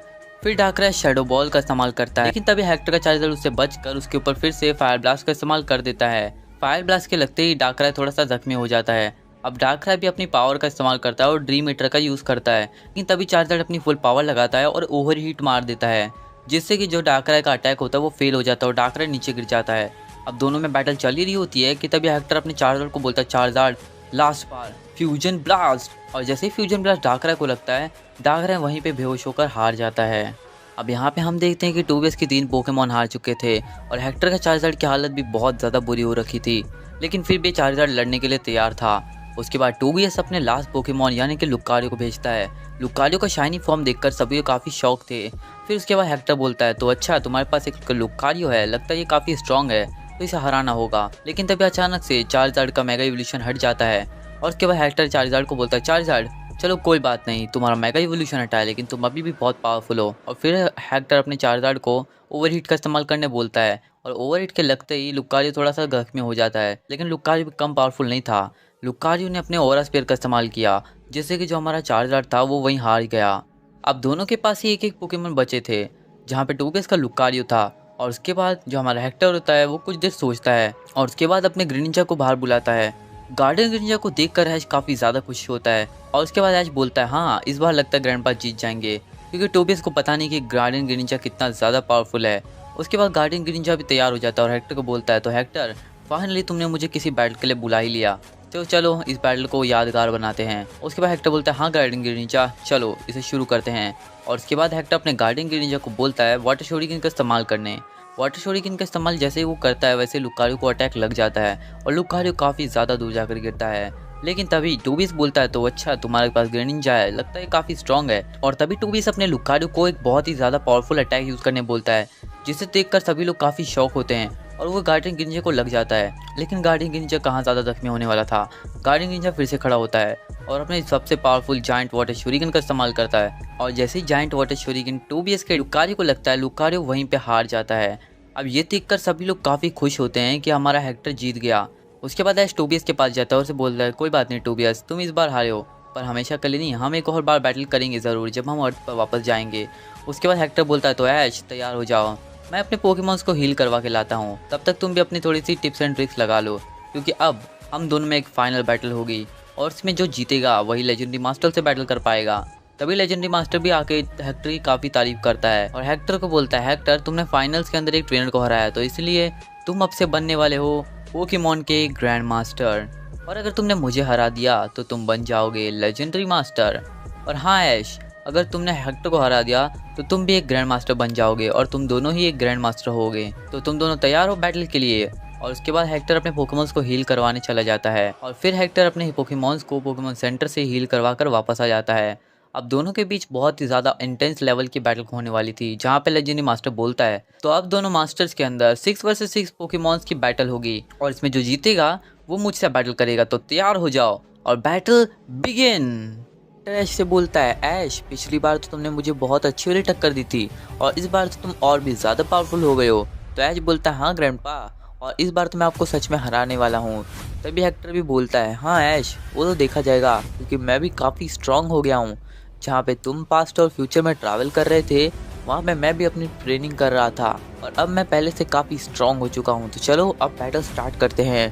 फिर डार्कराय शैडो बॉल का इस्तेमाल करता है, लेकिन तभी हेक्टर का चार्जर उससे बचकर उसके ऊपर फिर से फायर ब्लास्ट का इस्तेमाल कर देता है। फायर ब्लास्ट के लगते ही डार्कराय थोड़ा सा जख्मी हो जाता है। अब डार्कराय भी अपनी पावर का इस्तेमाल करता है और ड्रीम ईटर का यूज़ करता है, लेकिन तभी चार्जर अपनी फुल पावर लगाता है और ओवर हीट मार देता है, जिससे कि जो डार्कराय का अटैक होता है वो फेल हो जाता है और डार्कराय नीचे गिर जाता है। अब दोनों में बैटल चल ही रही होती है कि तभी हेक्टर अपने चार्जर को बोलता है, चार्जर लास्ट बार फ्यूजन ब्लास्ट। और जैसे ही फ्यूजन ब्लास्ट डार्कराय को लगता है, डार्कराय वहीं पे बेहोश होकर हार जाता है। अब यहाँ पे हम देखते हैं कि टोबियस के 3 पोकेमॉन हार चुके थे और हेक्टर का चार्जर की हालत भी बहुत ज़्यादा बुरी हो रखी थी, लेकिन फिर भी चार्जर लड़ने के लिए तैयार था। उसके बाद टोबियस अपने लास्ट पोकेमॉन यानी कि लुकारियो को भेजता है। लुकारियो का शाइनी फॉर्म देखकर सभी काफ़ी शौक थे। फिर उसके बाद हेक्टर बोलता है, तो अच्छा तुम्हारे पास एक लुकारियो है, लगता है ये काफ़ी स्ट्रॉन्ग है, तो इसे हराना होगा। लेकिन तभी अचानक से चार्जर्ड का मेगा इवोल्यूशन हट जाता है और उसके बाद हेक्टर चार्जर्ड को बोलता है, चार्जर्ड चलो कोई बात नहीं, तुम्हारा मेगा इवोल्यूशन हटा है लेकिन तुम अभी भी बहुत पावरफुल हो। और फिर हेक्टर अपने चार्जर्ड को ओवरहीट का इस्तेमाल करने बोलता है और ओवरहीट के लगते ही लुकारियो थोड़ा सा जख्मी हो जाता है, लेकिन लुकारियो भी कम पावरफुल नहीं था। लुकारियो ने अपने ऑरा स्पेयर का इस्तेमाल किया, जिससे कि जो हमारा चार्जर्ड था वो वहीं हार गया। अब दोनों के पास ही एक एक पोकेमॉन बचे थे, जहाँ पे टोबियस का लुकारियो था। और उसके बाद जो हमारा हेक्टर होता है वो कुछ देर सोचता है और उसके बाद अपने ग्रीनिंजा को बाहर बुलाता है। गार्डन ग्रीनिंजा को देखकर ऐश काफ़ी ज़्यादा खुश होता है और उसके बाद ऐश बोलता है, हाँ इस बार लगता है ग्रैंडपा जीत जाएंगे, क्योंकि टोबियस को पता नहीं कि गार्डन ग्रीनिंजा कितना ज़्यादा पावरफुल है। उसके बाद गार्डन ग्रीनिंजा भी तैयार हो जाता है और हेक्टर को बोलता है, तो हेक्टर फाइनली तुमने मुझे किसी बैटल के लिए बुला ही लिया, तो चलो इस बैटल को यादगार बनाते हैं। उसके बाद हेक्टर बोलता है, हाँ गार्डन ग्रीनिंजा चलो इसे शुरू करते हैं। और उसके बाद हेक्टर अपने गार्डन ग्रीनिंजा को बोलता है वाटर शोरिकेन का इस्तेमाल करने। वाटर शोरिकेन का इस्तेमाल जैसे ही वो करता है वैसे लुकारियो को अटैक लग जाता है और लुकारियो काफ़ी ज़्यादा दूर जाकर गिरता है। लेकिन तभी टोबियस बोलता है, तो अच्छा तुम्हारे पास ग्रेनिंजा है, लगता है काफ़ी स्ट्रॉन्ग है। और तभी टोबियस अपने लुकारियो को एक बहुत ही ज़्यादा पावरफुल अटैक यूज़ करने बोलता है, जिसे देखकर सभी लोग काफ़ी शौक होते हैं और वो गार्डन ग्रीनिंजा को लग जाता है। लेकिन गार्डन ग्रीनिंजा कहाँ ज़्यादा जख्मी होने वाला था। गार्डन ग्रीनिंजा फिर से खड़ा होता है और अपने सबसे पावरफुल जायंट वाटर शोरिकेन का इस्तेमाल करता है। और जैसे ही जायंट वाटर शोरिकेन टोबियस के लुकारियो को लगता है, लुकारियो वहीं पे हार जाता है। अब ये देखकर सभी लोग काफ़ी खुश होते हैं कि हमारा हेक्टर जीत गया। उसके बाद ऐश टोबियस के पास जाता है और उसे बोलता है, कोई बात नहीं टोबियस, तुम इस बार हारे हो, पर हमेशा के लिए नहीं, हम एक और बार बैटल करेंगे ज़रूर जब हम अर्थ पर वापस जाएंगे। उसके बाद हेक्टर बोलता है, तो ऐश तैयार हो जाओ, मैं अपने पोकेमॉन्स को हील करवा के लाता हूँ, तब तक तुम भी अपनी थोड़ी सी टिप्स एंड ट्रिक्स लगा लो, क्योंकि अब हम दोनों में एक फाइनल बैटल होगी और इसमें जो जीतेगा वही लेजेंडरी मास्टर से बैटल कर पाएगा। तभी लेजेंडरी मास्टर भी आके हेक्टर की काफ़ी तारीफ करता है और हेक्टर को बोलता है, हेक्टर तुमने फाइनल्स के अंदर एक ट्रेनर को हराया, तो इसलिए तुम अब से बनने वाले हो पोकेमॉन के ग्रैंड मास्टर, और अगर तुमने मुझे हरा दिया तो तुम बन जाओगे लेजेंडरी मास्टर। और हाँ ऐश, अगर तुमने हेक्टर को हरा दिया तो तुम भी एक ग्रैंड मास्टर बन जाओगे और तुम दोनों ही एक ग्रैंड मास्टर होगे, तो तुम दोनों तैयार हो बैटल के लिए। और उसके बाद हेक्टर अपने पोकेमॉन्स को हील करवाने चला जाता है और फिर हेक्टर अपने पोकेमॉन्स को पोकेमॉन सेंटर से हील करवा कर वापस आ जाता है। अब दोनों के बीच बहुत ही ज़्यादा इंटेंस लेवल की बैटल होने वाली थी, जहाँ पे लेजेंडरी मास्टर बोलता है, तो अब दोनों मास्टर्स के अंदर 6 वर्सेस 6 पोकेमॉन्स की बैटल होगी और इसमें जो जीतेगा वो मुझसे बैटल करेगा, तो तैयार हो जाओ और बैटल बिगिन। ऐश से बोलता है, ऐश पिछली बार तो तुमने मुझे बहुत अच्छी वाली टक्कर दी थी और इस बार तो तुम और भी ज़्यादा पावरफुल हो गए हो। तो ऐश बोलता है, हाँ ग्रैंडपा, और इस बार तो मैं आपको सच में हराने वाला हूँ। तभी हेक्टर भी बोलता है, हाँ ऐश वो तो देखा जाएगा, क्योंकि मैं भी काफ़ी स्ट्रांग हो गया हूँ। जहाँ पे तुम पास्ट और फ्यूचर में ट्रैवल कर रहे थे वहाँ पे मैं भी अपनी ट्रेनिंग कर रहा था और अब मैं पहले से काफ़ी स्ट्रांग हो चुका हूँ, तो चलो अब बैटल स्टार्ट करते हैं।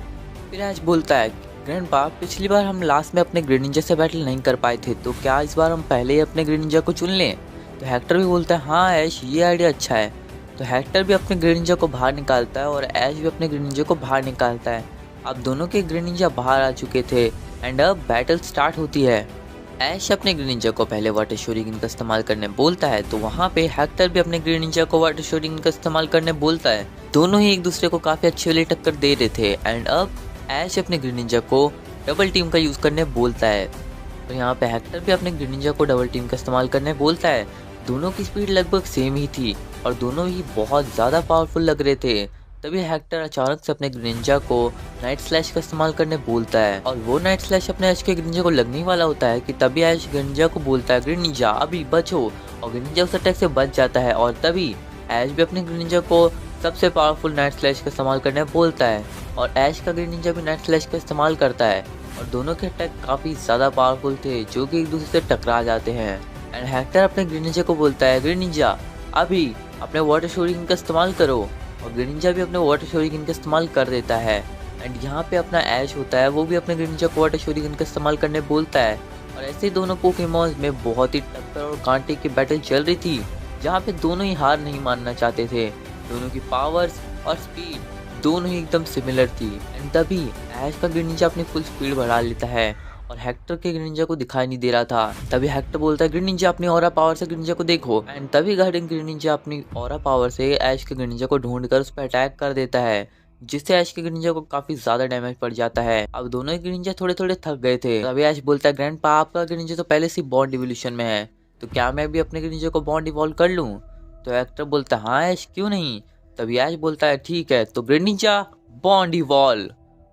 फिर ऐश बोलता है, ग्रैंडपा पिछली बार हम लास्ट में अपने ग्रेनिंजा से बैटल नहीं कर पाए थे, तो क्या इस बार हम पहले ही अपने ग्रेनिंजा को चुन लें। तो हेक्टर भी बोलता है, हाँ ऐश ये आइडिया अच्छा है। तो हेक्टर भी अपने ग्रेनिंजा को बाहर निकालता है और ऐश भी अपने ग्रेनिंजा को बाहर निकालता है। अब दोनों के ग्रेनिंजा बाहर आ चुके थे एंड अब बैटल स्टार्ट होती है। ऐश अपने ग्रेनिंजा को पहले वाटर शोरिकेन का इस्तेमाल करने बोलता है, तो वहाँ पे हेक्टर भी अपने ग्रेनिंजा को वाटर शोरिकेन का इस्तेमाल करने बोलता है। दोनों ही एक दूसरे को काफ़ी अच्छी वाली टक्कर दे रहे थे एंड अब ऐश अपने ग्रीन निंजा को डबल टीम का यूज़ करने बोलता है। तो यहाँ पे हेक्टर भी अपने ग्रीन निंजा को डबल टीम का इस्तेमाल करने बोलता है। दोनों की स्पीड लगभग सेम ही थी और दोनों ही बहुत ज़्यादा पावरफुल लग रहे थे। तभी हेक्टर अचानक से अपने ग्रीन निंजा को नाइट स्लैश का इस्तेमाल करने बोलता है और वो नाइट स्लैश अपने ऐश के ग्रीन निंजा को लगने वाला होता है कि तभी ऐश ग्रीन निंजा को बोलता है ग्रीन निंजा अभी बचो, और ग्रीन निंजा उस अटैक से बच जाता है। और तभी ऐश भी अपने ग्रीन निंजा को सबसे पावरफुल नाइट स्लैश का इस्तेमाल करने बोलता है और ऐश का ग्रीन निंजा भी नाइट स्लैश का इस्तेमाल करता है और दोनों के अटैक काफ़ी ज़्यादा पावरफुल थे जो कि एक दूसरे से टकरा जाते हैं। एंड हेक्टर अपने ग्रीन निंजा को बोलता है ग्रीन निंजा अभी अपने वाटर शोरिकेन का इस्तेमाल करो, और ग्रीन निंजा भी अपने वाटर शोरिकेन का इस्तेमाल कर देता है। एंड यहाँ पे अपना ऐश होता है, वो भी अपने ग्रीन निंजा को वाटर शोरिकेन का इस्तेमाल करने बोलता है। और ऐसे दोनों पोकेमॉन्स में बहुत ही टक्कर और कांटे की बैटल चल रही थी, जहाँ पे दोनों ही हार नहीं मानना चाहते थे। दोनों की पावर्स और स्पीड दोनों ही एकदम सिमिलर थी। एंड तभी ऐश का ग्रीन निंजा अपनी फुल स्पीड बढ़ा लेता है और हेक्टर के ग्रीन निंजा को दिखाई नहीं दे रहा था। तभी हेक्टर बोलता है ग्रीन निंजा अपनी ऑरा पावर से ग्रीन निंजा को देखो। एंड तभी गार्डियन ग्रीन निंजा अपनी ऑरा पावर से ऐश के ग्रीन निंजा को ढूंढकर उस पर अटैक कर देता है, जिससे ऐश के ग्रीन निंजा को काफी ज्यादा डैमेज पड़ जाता है। अब दोनों ही ग्रीन निंजा थोड़े थोड़े थक गए थे। तभी ऐश बोलता है ग्रैंडपा आपका ग्रीन निंजा तो पहले से बॉन्ड इवोल्यूशन में है, तो क्या मैं भी अपने ग्रीन निंजा को बॉन्ड इवॉल्व कर लूँ? तो हेक्टर बोलता है हाँ ऐश क्यों नहीं। तभी ऐश बोलता है ठीक है तो ग्रीन निंजा बॉन्ड इवॉल्व।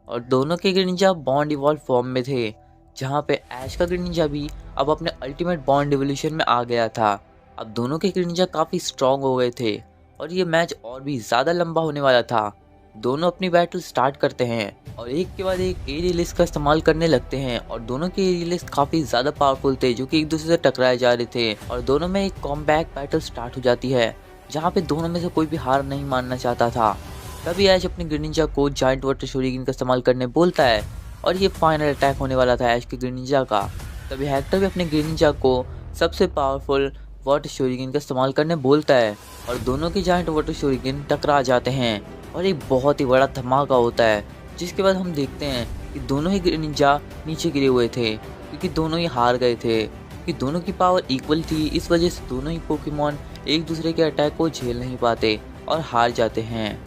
और दोनों के green Ninja bond evolve form में थे, जहाँ पे ऐश का ग्रीन निंजा भी अब अपने अल्टीमेट बॉन्ड इवोल्यूशन में आ गया था। अब दोनों के ग्रीन निंजा काफ़ी स्ट्रॉन्ग हो गए थे और ये मैच और भी ज़्यादा लंबा होने वाला था। दोनों अपनी बैटल स्टार्ट करते हैं और एक के बाद एक एरियल लिस्ट का इस्तेमाल करने लगते हैं और दोनों के एरियल लिस्ट काफ़ी ज़्यादा पावरफुल थे, जो कि एक दूसरे से टकराए जा रहे थे। और दोनों में एक कॉम्बैट बैटल स्टार्ट हो जाती है, जहाँ पे दोनों में से कोई भी हार नहीं मानना चाहता था। तभी ऐश अपने ग्रीन निंजा को जायंट वाटर शोरिकेन का इस्तेमाल करने बोलता है और ये फाइनल अटैक होने वाला था ऐश के ग्रीन निंजा का। तभी हेक्टर भी अपने ग्रीन निंजा को सबसे पावरफुल वाटर शोरिकेन का इस्तेमाल करने बोलता है और दोनों के जायंट वाटर शोरिकेन टकरा जाते हैं और एक बहुत ही बड़ा धमाका होता है, जिसके बाद हम देखते हैं कि दोनों ही ग्रीन निंजा नीचे गिरे हुए थे क्योंकि दोनों ही हार गए थे। कि दोनों की पावर इक्वल थी, इस वजह से दोनों ही पोकेमॉन एक दूसरे के अटैक को झेल नहीं पाते और हार जाते हैं।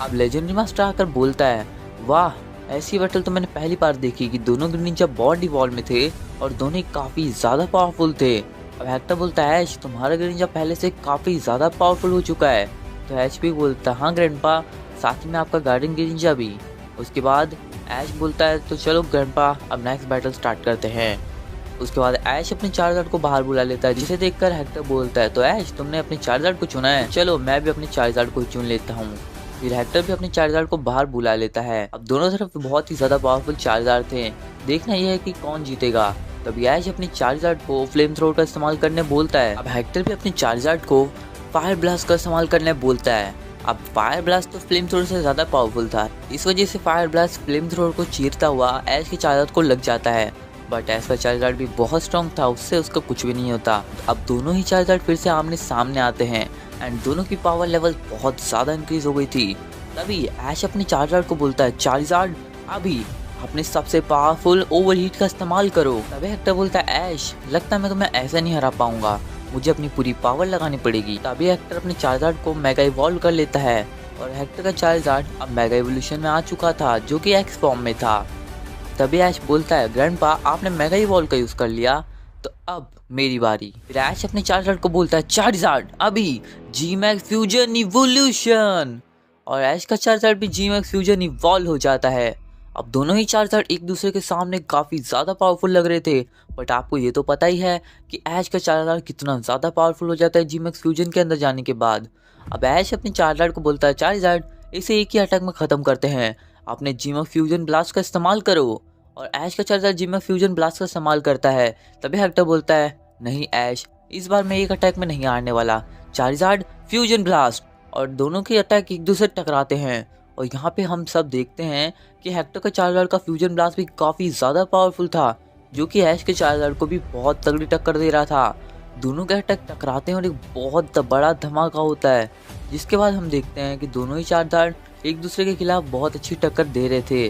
अब लेजेंडरी मास्टर आकर बोलता है वाह ऐसी बैटल तो मैंने पहली बार देखी कि दोनों ग्रीन निंजा बॉन्ड इवॉल्व में थे और दोनों ही काफ़ी ज़्यादा पावरफुल थे। अब हेक्टर बोलता है ऐश तुम्हारा ग्रीन निंजा पहले से काफ़ी ज़्यादा पावरफुल हो चुका है। तो ऐश भी बोलता हाँ ग्रैंडपा, साथ में आपका गार्डियन ग्रीन निंजा भी। उसके बाद ऐश बोलता है तो चलो ग्रैंडपा अब नेक्स्ट बैटल स्टार्ट करते हैं। उसके बाद ऐश अपने चार्जर को बाहर बुला लेता है, जिसे देखकर हेक्टर बोलता है तो ऐश तुमने अपने चार्जर को चुना है, चलो मैं भी अपने चार्जर को चुन लेता हूँ। फिर हेक्टर भी अपने चार्जर को बाहर बुला लेता है। अब दोनों तरफ बहुत ही ज्यादा पावरफुल चार्जर थे, देखना यह है कि कौन जीतेगा। तभी ऐश अपनी चार्जर को फ्लेम थ्रोर का इस्तेमाल करने बोलता है। अब हेक्टर भी अपने चार्जर को फायर ब्लास्ट का इस्तेमाल करने बोलता है। अब फायर ब्लास्ट तो फ्लेम थ्रोर से ज्यादा पावरफुल था, इस वजह से फायर ब्लास्ट फ्लेम थ्रोर को चीरता हुआ ऐश के चार्जर को लग जाता है। बट ऐश का चार्जर भी बहुत स्ट्रॉन्ग था, उससे उसका कुछ भी नहीं होता। अब दोनों ही चार्जर फिर से आमने सामने आते हैं एंड दोनों की पावर लेवल बहुत ज़्यादा इंक्रीज हो गई थी। तभी ऐश अपने चार्जर को बोलता है चार्जर अभी अपने सबसे पावरफुल ओवरहीट का इस्तेमाल करो। तभी हेक्टर बोलता है ऐश लगता है मैं तुम्हें ऐसा नहीं हरा पाऊंगा, मुझे अपनी पूरी पावर लगानी पड़ेगी। तभी हेक्टर अपने चार्जर को मेगा इवॉल्व कर लेता है और हेक्टर का चार्जर अब मेगा इवोल्यूशन में आ चुका था, जो कि एक्स फॉर्म में था। तभी ऐश बोलता है ग्रैंडपा आपने मेगा इवॉल्व का यूज कर लिया, तो अब मेरी बारी। फिर ऐश अपने चार्जर को बोलता है चार्जर अभी जी मैक्स फ्यूजन इवोल्यूशन, और ऐश का चार्जर भी जी मैक्स फ्यूजन इवॉल्व हो जाता है। अब दोनों ही चार्जर एक दूसरे के सामने काफ़ी ज़्यादा पावरफुल लग रहे थे, बट आपको ये तो पता ही है कि ऐश का चार्जर कितना ज़्यादा पावरफुल हो जाता है जी मैक्स फ्यूजन के अंदर जाने के बाद। अब ऐश अपने चार्जर को बोलता है चार्जर इसे एक ही अटैक में ख़त्म करते हैं, अपने जी मैक्स फ्यूजन ब्लास्ट का इस्तेमाल करो। और ऐश का चार्जर जी मैक्स फ्यूजन ब्लास्ट का इस्तेमाल करता है। तभी हेक्टर बोलता है नहीं ऐश इस बार मैं एक अटैक में नहीं हारने वाला, चार्जर फ्यूजन ब्लास्ट। और दोनों के अटैक एक दूसरे टकराते हैं और यहाँ पे हम सब देखते हैं कि हेक्टर का चार्जर का फ्यूजन ब्लास्ट भी काफ़ी ज़्यादा पावरफुल था, जो कि ऐश के चार्जर को भी बहुत तगड़ी टक्कर दे रहा था। दोनों के अटैक टकराते हैं और एक बहुत बड़ा धमाका होता है, जिसके बाद हम देखते हैं कि दोनों ही चार्जर एक दूसरे के खिलाफ बहुत अच्छी टक्कर दे रहे थे।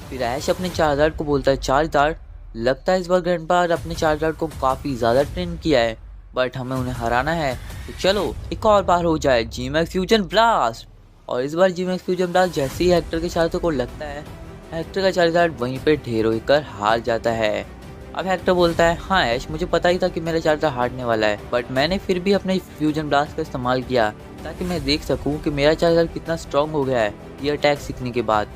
फिर ऐश अपने चार्जर को बोलता है चार्जर लगता है इस बार ग्रैंडपा अपने चार्जर को काफ़ी ज़्यादा ट्रेन किया है, बट हमें उन्हें हराना है, तो चलो एक और बार हो जाए जी मैक्स फ्यूजन ब्लास्ट। और इस बार जी मैक्स फ्यूजन ब्लास्ट जैसे ही हेक्टर के चार्जर को लगता है, हेक्टर का चार्जर वहीं पे ढेर होकर हार जाता है। अब हेक्टर बोलता है, हाँ ऐश, मुझे पता ही था कि मेरा चार्जर हारने वाला है, बट मैंने फिर भी अपने फ्यूजन ब्लास्ट का इस्तेमाल किया ताकि मैं देख सकूं कि मेरा चार्जर कितना स्ट्रांग हो गया है ये अटैक सीखने के बाद।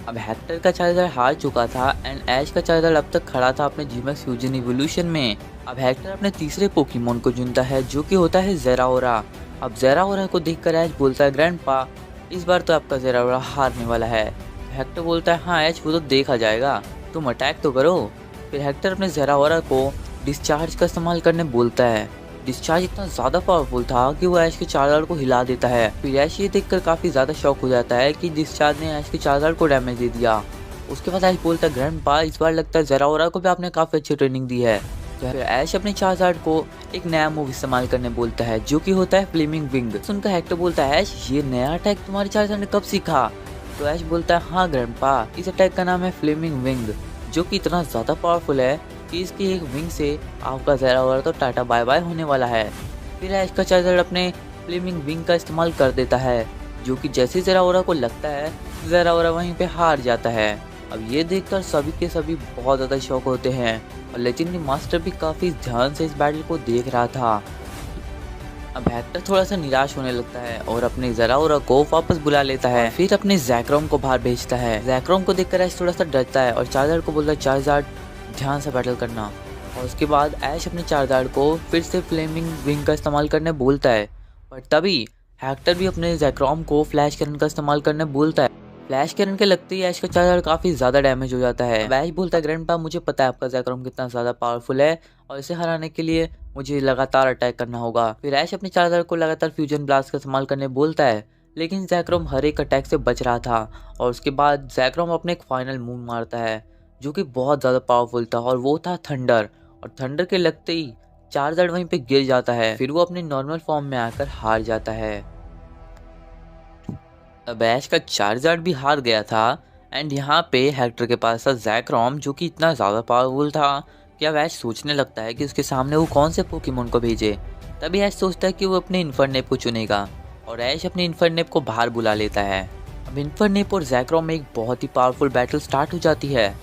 अब हेक्टर का चार्जर हार चुका था एंड ऐश का चार्जर अब तक खड़ा था अपने जीमैक्स फ्यूजन इवोल्यूशन में। अब हेक्टर अपने तीसरे पोकेमोन को चुनता है जो कि होता है ज़ेराओरा। अब ज़ेराओरा को देखकर ऐश बोलता है, ग्रैंडपा इस बार तो आपका ज़ेराओरा हारने वाला है। हेक्टर बोलता है, हाँ ऐश वो तो देखा जाएगा, तुम अटैक तो करो। फिर हेक्टर अपने ज़ेराओरा को डिस्चार्ज का इस्तेमाल करने बोलता है। डिस्चार्ज इतना ज़्यादा पावरफुल था कि वो ऐश के चार्जर को हिला देता है। फिर ऐश ये देखकर काफ़ी ज़्यादा शॉक हो जाता है कि डिस्चार्ज ने ऐश के चार्जर को डैमेज दे दिया। उसके बाद ऐश बोलता है, ग्रैंडपा इस बार लगता है ज़ेराओरा को भी आपने काफ़ी अच्छी ट्रेनिंग दी है। फिर ऐश अपने चार्जर को एक नया मूव इस्तेमाल करने बोलता है जो कि होता है फ्लेमिंग विंग। सुनकर हेक्टर बोलता है, ऐश ये नया अटैक तुम्हारे चार्जर ने कब सीखा? तो ऐश बोलता है, हाँ ग्रैंडपा, इस अटैक का नाम है फ्लेमिंग विंग, जो कि इतना ज़्यादा पावरफुल है कि इसकी एक विंग से आपका ज़ेराओरा तो टाटा बाय बाय होने वाला है। फिर ऐश का चार्जर अपने फ्लेमिंग विंग का इस्तेमाल कर देता है, जो कि जैसे ज़ेराओरा को लगता है ज़ेराओरा वहीं पे हार जाता है। अब ये देखकर सभी के सभी बहुत ज़्यादा शॉक होते हैं और लेजेंडरी मास्टर भी काफ़ी ध्यान से इस बैटल को देख रहा था। अब हेक्टर थोड़ा सा निराश होने लगता है और अपने ज़ेराओरा को वापस बुला लेता है। फिर अपने ज़ैक्रोम को बाहर भेजता है। ज़ैक्रोम को देखकर ऐश थोड़ा सा डरता है और चार्जर को बोलता है, चार्जर ध्यान से बैटल करना। और उसके बाद ऐश अपने चार्जर को फिर से फ्लेमिंग विंग का इस्तेमाल करने बोलता है, पर तभी हेक्टर भी अपने ज़ैक्रोम को फ्लैश कैनन का इस्तेमाल करने बोलता है। फ्लैश कैनन के लगते ही ऐश का चार्जर काफ़ी ज़्यादा डैमेज हो जाता है। ऐश बोलता है, ग्रैंडपा मुझे पता है आपका ज़ैक्रोम कितना ज़्यादा पावरफुल है और इसे हराने के लिए मुझे लगातार अटैक करना होगा। फिर ऐश अपने चार्जर को लगातार फ्यूजन ब्लास्ट का इस्तेमाल करने बोलता है, लेकिन ज़ैक्रोम हर एक अटैक से बच रहा था। और उसके बाद ज़ैक्रोम अपने एक फाइनल मूव मारता है जो कि बहुत ज़्यादा पावरफुल था और वो था थंडर। और थंडर के लगते ही चार्जर वहीं पे गिर जाता है। फिर वो अपने नॉर्मल फॉर्म में आकर हार जाता है। अब ऐश का चार्जर भी हार गया था एंड यहाँ पे हेक्टर के पास था ज़ैक्रोम जो कि इतना ज़्यादा पावरफुल था कि अब ऐश सोचने लगता है कि उसके सामने वो कौन से पोकेमोन को भेजे। तभी ऐश सोचता है कि वो अपने इन्फरनेप को चुनेगा और ऐश अपने इन्फरनेप को बाहर बुला लेता है। अब इन्फरनेप और ज़ैक्रोम में एक बहुत ही पावरफुल बैटल स्टार्ट हो जाती है,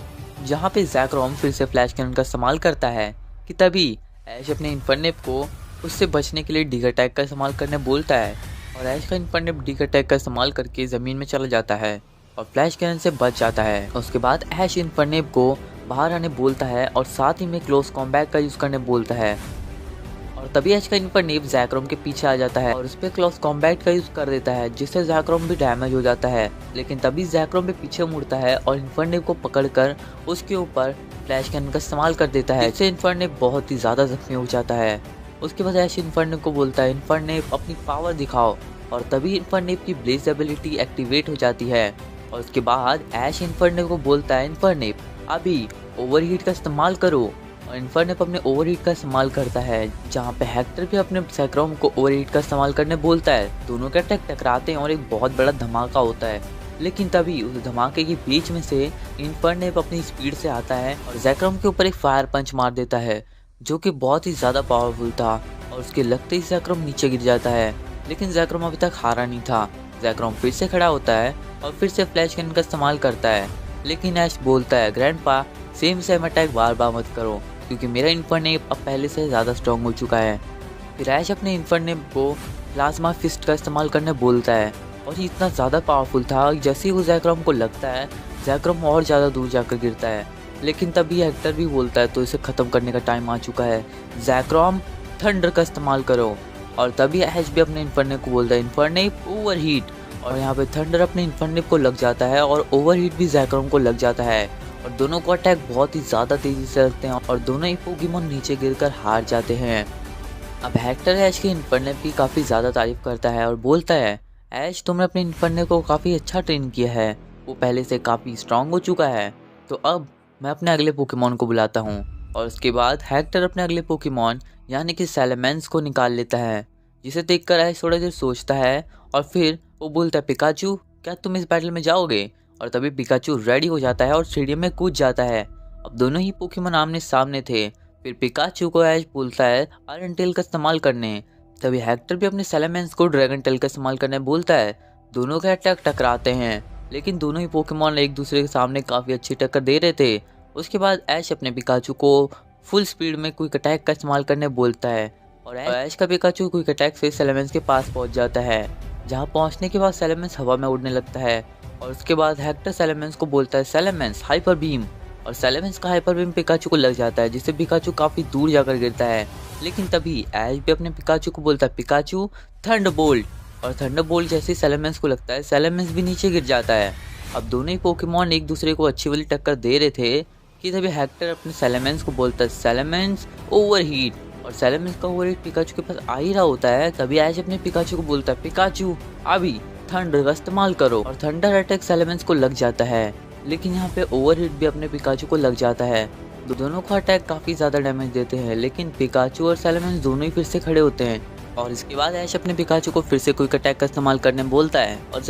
जहाँ पे ज़ैक्रोम फिर से फ्लैश कैनन का इस्तेमाल करता है कि तभी ऐश अपने इन्फरनेप को उससे बचने के लिए डिग अटैक का इस्तेमाल करने बोलता है। और ऐश का इन्फरनेप डिग अटैक का इस्तेमाल करके ज़मीन में चला जाता है और फ्लैश कैनन से बच जाता है। उसके बाद ऐश इन्फरनेप को बाहर आने बोलता है और साथ ही में क्लोज कॉम्बैट का यूज़ करने बोलता है। और तभी ऐश का इन्फरनेप ज़ैक्रोम के पीछे आ जाता है और उस पर क्लोज कॉम्बैट का यूज़ कर देता है, जिससे ज़ैक्रोम भी डैमेज हो जाता है। लेकिन तभी ज़ैक्रोम भी पीछे मुड़ता है और इन्फरनेप को पकड़कर उसके ऊपर फ्लैश कैनन का इस्तेमाल कर देता है, जिससे इन्फरनेप बहुत ही ज़्यादा जख्मी हो जाता है। उसके बाद ऐश इन्फरनेप को बोलता है, इन्फरनेप अपनी पावर दिखाओ। और तभी इन्फरनेप की ब्लेज एबिलिटी एक्टिवेट हो जाती है। और उसके बाद ऐश इन्फरनेप को बोलता है, इन्फरनेप अभी ओवरहीट का इस्तेमाल करो। और इन्फरनेप अपने ओवरहीट का इस्तेमाल करता है, जहाँ पे हेक्टर भी अपने ज़ैक्रोम को ओवरहीट का इस्तेमाल करने बोलता है। दोनों के अटैक टकराते हैं और एक बहुत बड़ा धमाका होता है। लेकिन तभी उस धमाके के बीच में से इन्फरनेप अपनी स्पीड से आता है और ज़ैक्रोम के ऊपर एक फायर पंच मार देता है, जो कि बहुत ही ज़्यादा पावरफुल था। और उसके लगते ही ज़ैक्रोम नीचे गिर जाता है, लेकिन ज़ैक्रोम अभी तक हारा नहीं था। ज़ैक्रोम फिर से खड़ा होता है और फिर से फ्लैश कैनन का इस्तेमाल करता है, लेकिन ऐश बोलता है, ग्रैंडपा सेम अटैक बार बार मत करो, क्योंकि मेरा इन्फरनेप अब पहले से ज़्यादा स्ट्रॉन्ग हो चुका है। फिर ऐश अपने इन्फरनेप को प्लाज्मा फिस्ट का इस्तेमाल करने बोलता है और ये इतना ज़्यादा पावरफुल था, जैसे ही वो ज़ैक्रोम को लगता है ज़ैक्रोम और ज़्यादा दूर जाकर गिरता है। लेकिन तभी हेक्टर भी बोलता है, तो इसे ख़त्म करने का टाइम आ चुका है, ज़ैक्रोम थंडर का इस्तेमाल करो। और तभी ऐश भी अपने इन्फरनेप को बोलता है, इन्फरनेप ओवरहीट। और यहाँ पे थंडर अपने इन्फरनेप को लग जाता है और ओवरहीट भी ज़ैक्रोम को लग जाता है और दोनों को अटैक बहुत ही ज़्यादा तेज़ी से लगते हैं और दोनों ही पोकेमोन नीचे गिरकर हार जाते हैं। अब हेक्टर ऐश के इन्फरनेप की काफ़ी ज़्यादा तारीफ करता है और बोलता है, ऐश तुमने अपने इन्फरनेप को काफ़ी अच्छा ट्रेन किया है, वो पहले से काफ़ी स्ट्रांग हो चुका है। तो अब मैं अपने अगले पोकेमोन को बुलाता हूँ। और उसके बाद हेक्टर अपने अगले पोकेमोन यानी कि सैलामेंस को निकाल लेता है, जिसे देखकर ऐश थोड़ा देर सोचता है और फिर वो बोलता है, पिकाचू क्या तुम इस बैटल में जाओगे? और तभी पिकाचू रेडी हो जाता है और स्टेडियम में कूद जाता है। अब दोनों ही पोकेमोन आमने सामने थे। फिर पिकाचू को ऐश बोलता है आयरन टेल का इस्तेमाल करने। तभी हेक्टर भी अपने सैलामेंस को ड्रैगन टेल का इस्तेमाल करने बोलता है। दोनों के अटैक टकराते हैं लेकिन दोनों ही पोकेमॉन एक दूसरे के सामने काफ़ी अच्छी टक्कर दे रहे थे। उसके बाद ऐश अपने पिकाचू को फुल स्पीड में क्विक अटैक का इस्तेमाल करने बोलता है और ऐश का पिकाचू क्विक अटैक से सेलेमेंस के पास पहुंच जाता है, जहां पहुंचने के बाद सेलेमेंस हवा में उड़ने लगता है। और उसके बाद हेक्टर सेलेमेंस को बोलता है सेलेमेंस हाइपर बीम, और सेलेमेंस का हाइपर बीम पिकाचू को लग जाता है, जिससे पिकाचू काफ़ी दूर जाकर गिरता है। लेकिन तभी ऐश भी अपने पिकाचू को बोलता है पिकाचू थंडरबोल्ट, और थंडरबोल्ट जैसे ही सेलेमेंस को लगता है सेलेमेंस भी नीचे गिर जाता है। अब दोनों ही पोकेमॉन एक दूसरे को अच्छी वाली टक्कर दे रहे थे कि तभी हेक्टर अपने सेलेमेंस को बोलता है सेलेमेंस ओवरहीट, और सेलेमेंस का ओवरहीट पिकाचू के पास आ ही रहा होता है। तभी ऐश अपने पिकाचू को बोलता है पिकाचू अभी थंडर का इस्तेमाल करो, और थंडर अटैक सेलेमेंस को लग जाता है। लेकिन यहाँ पे ओवरहीट भी अपने पिकाचू को लग जाता है। दोनों का अटैक काफ़ी ज़्यादा डैमेज देते हैं, लेकिन पिकाचू और सेलेमेंस दोनों ही फिर से खड़े होते हैं। और इसके बाद ऐश अपने पिकाचू को फिर से क्विक अटैक का इस्तेमाल करने बोलता है और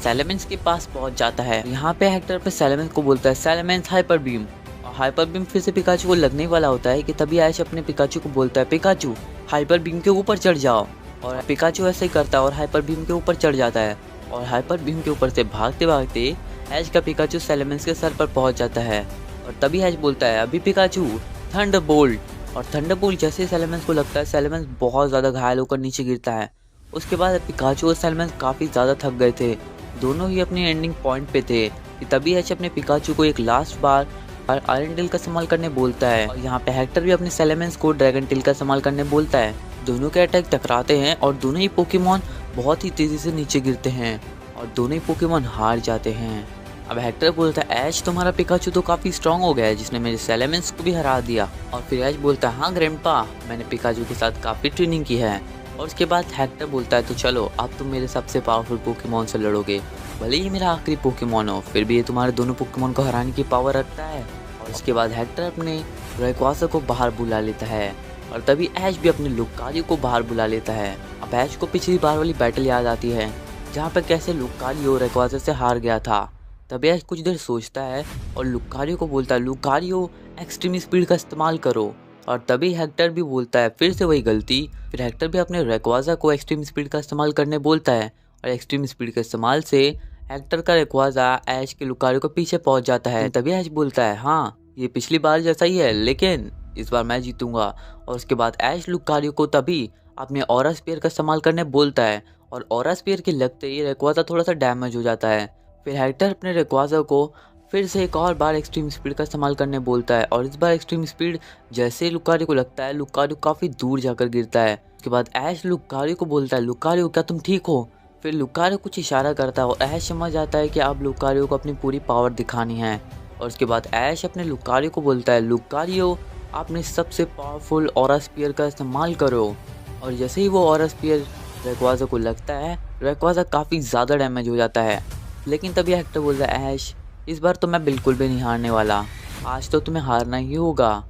सेलेमेंस के पास पहुंच जाता है। यहाँ पे हेक्टर पे सेलेमेंस को बोलता है सेलेमेंस हाइपर बीम, और हाइपर बीम फिर से पिकाचू को लगने वाला होता है कि तभी ऐश अपने पिकाचू को बोलता है पिकाचू हाइपर बीम के ऊपर चढ़ जाओ, और पिकाचू ऐसे ही करता है और हाइपर बीम के ऊपर चढ़ जाता है। और हाइपर बीम के ऊपर से भागते भागते ऐश का पिकाचू सेलेमेंस के सर पर पहुंच जाता है, और तभी ऐश बोलता है अभी पिकाचू थंडरबोल्ट, और थंडरबोल्ट जैसे ही सेलेमेंस को लगता है सेलेमेंस बहुत ज़्यादा घायल होकर नीचे गिरता है। उसके बाद पिकाचू और सेलेमेंस काफ़ी ज़्यादा थक गए थे, दोनों ही अपनी एंडिंग पॉइंट पे थे कि तभी ऐश अपने पिकाचू को एक लास्ट बार आयरन टेल का इस्तेमाल करने बोलता है। और यहाँ पे हेक्टर भी अपने सेलेमेंस को ड्रैगन टेल का इस्तेमाल करने बोलता है। दोनों के अटैक टकराते हैं और दोनों ही पोकेमॉन बहुत ही तेज़ी से नीचे गिरते हैं और दोनों ही पोकेमॉन हार जाते हैं। अब हेक्टर बोलता है ऐश तुम्हारा पिकाचू तो काफ़ी स्ट्रांग हो गया है, जिसने मेरे सेलेमेंस को भी हरा दिया। और फिर ऐश बोलता है हाँ ग्रैंडपा, मैंने पिकाचू के साथ काफ़ी ट्रेनिंग की है। और उसके बाद हेक्टर बोलता है तो चलो अब तुम मेरे सबसे पावरफुल पोकेमॉन से लड़ोगे, भले ही मेरा आखिरी पोकेमॉन हो, फिर भी ये तुम्हारे दोनों पोकेमॉन को हराने की पावर रखता है। और उसके बाद हेक्टर अपने रेक्वासा को बाहर बुला लेता है, और तभी ऐश भी अपने लुकारियो को बाहर बुला लेता है। अब ऐश को पिछली बार वाली बैटल याद आती है, जहाँ पर कैसे लुकारियो रेक्वासा से हार गया था। तभी ऐश कुछ देर सोचता है और लुकारियो को बोलता है लुकारियो एक्सट्रीम स्पीड का इस्तेमाल करो, और तभी हेक्टर भी बोलता है फिर से वही गलती। फिर हेक्टर भी अपने रेक्वासा को एक्सट्रीम स्पीड का इस्तेमाल करने बोलता है, और एक्सट्रीम स्पीड के इस्तेमाल से हेक्टर का रेक्वासा ऐश के लुकारियो के पीछे पहुंच जाता है। तभी ऐश बोलता है हाँ ये पिछली बार जैसा ही है, लेकिन इस बार मैं जीतूंगा। और उसके बाद ऐश लुकारियो को तभी अपने ऑरा स्पीयर का इस्तेमाल करने बोलता है, और ऑरा स्पीयर के लगते ही रेक्वासा थोड़ा सा डैमेज हो जाता है। फिर हेक्टर अपने रेक्वासा को फिर से एक और बार एक्सट्रीम स्पीड का इस्तेमाल करने बोलता है, और इस बार एक्सट्रीम स्पीड जैसे ही लुकारियो को लगता है लुकारियो काफ़ी दूर जाकर गिरता है। उसके बाद ऐश लुकारियो को बोलता है लुकारियो क्या तुम ठीक हो? फिर लुकारियो कुछ इशारा करता है और ऐश समझ जाता है कि अब लुकारियो को अपनी पूरी पावर दिखानी है। और उसके बाद ऐश अपने लुकारियो को बोलता है लुकारियो आपने सबसे पावरफुल ऑरा स्पीयर का इस्तेमाल करो, और जैसे ही वो ऑरा स्पीयर रेक्वासा को लगता है रेक्वासा काफ़ी ज़्यादा डैमेज हो जाता है। लेकिन तभी हेक्टर बोलता है ऐश इस बार तो मैं बिल्कुल भी नहीं हारने वाला, आज तो तुम्हें हारना ही होगा।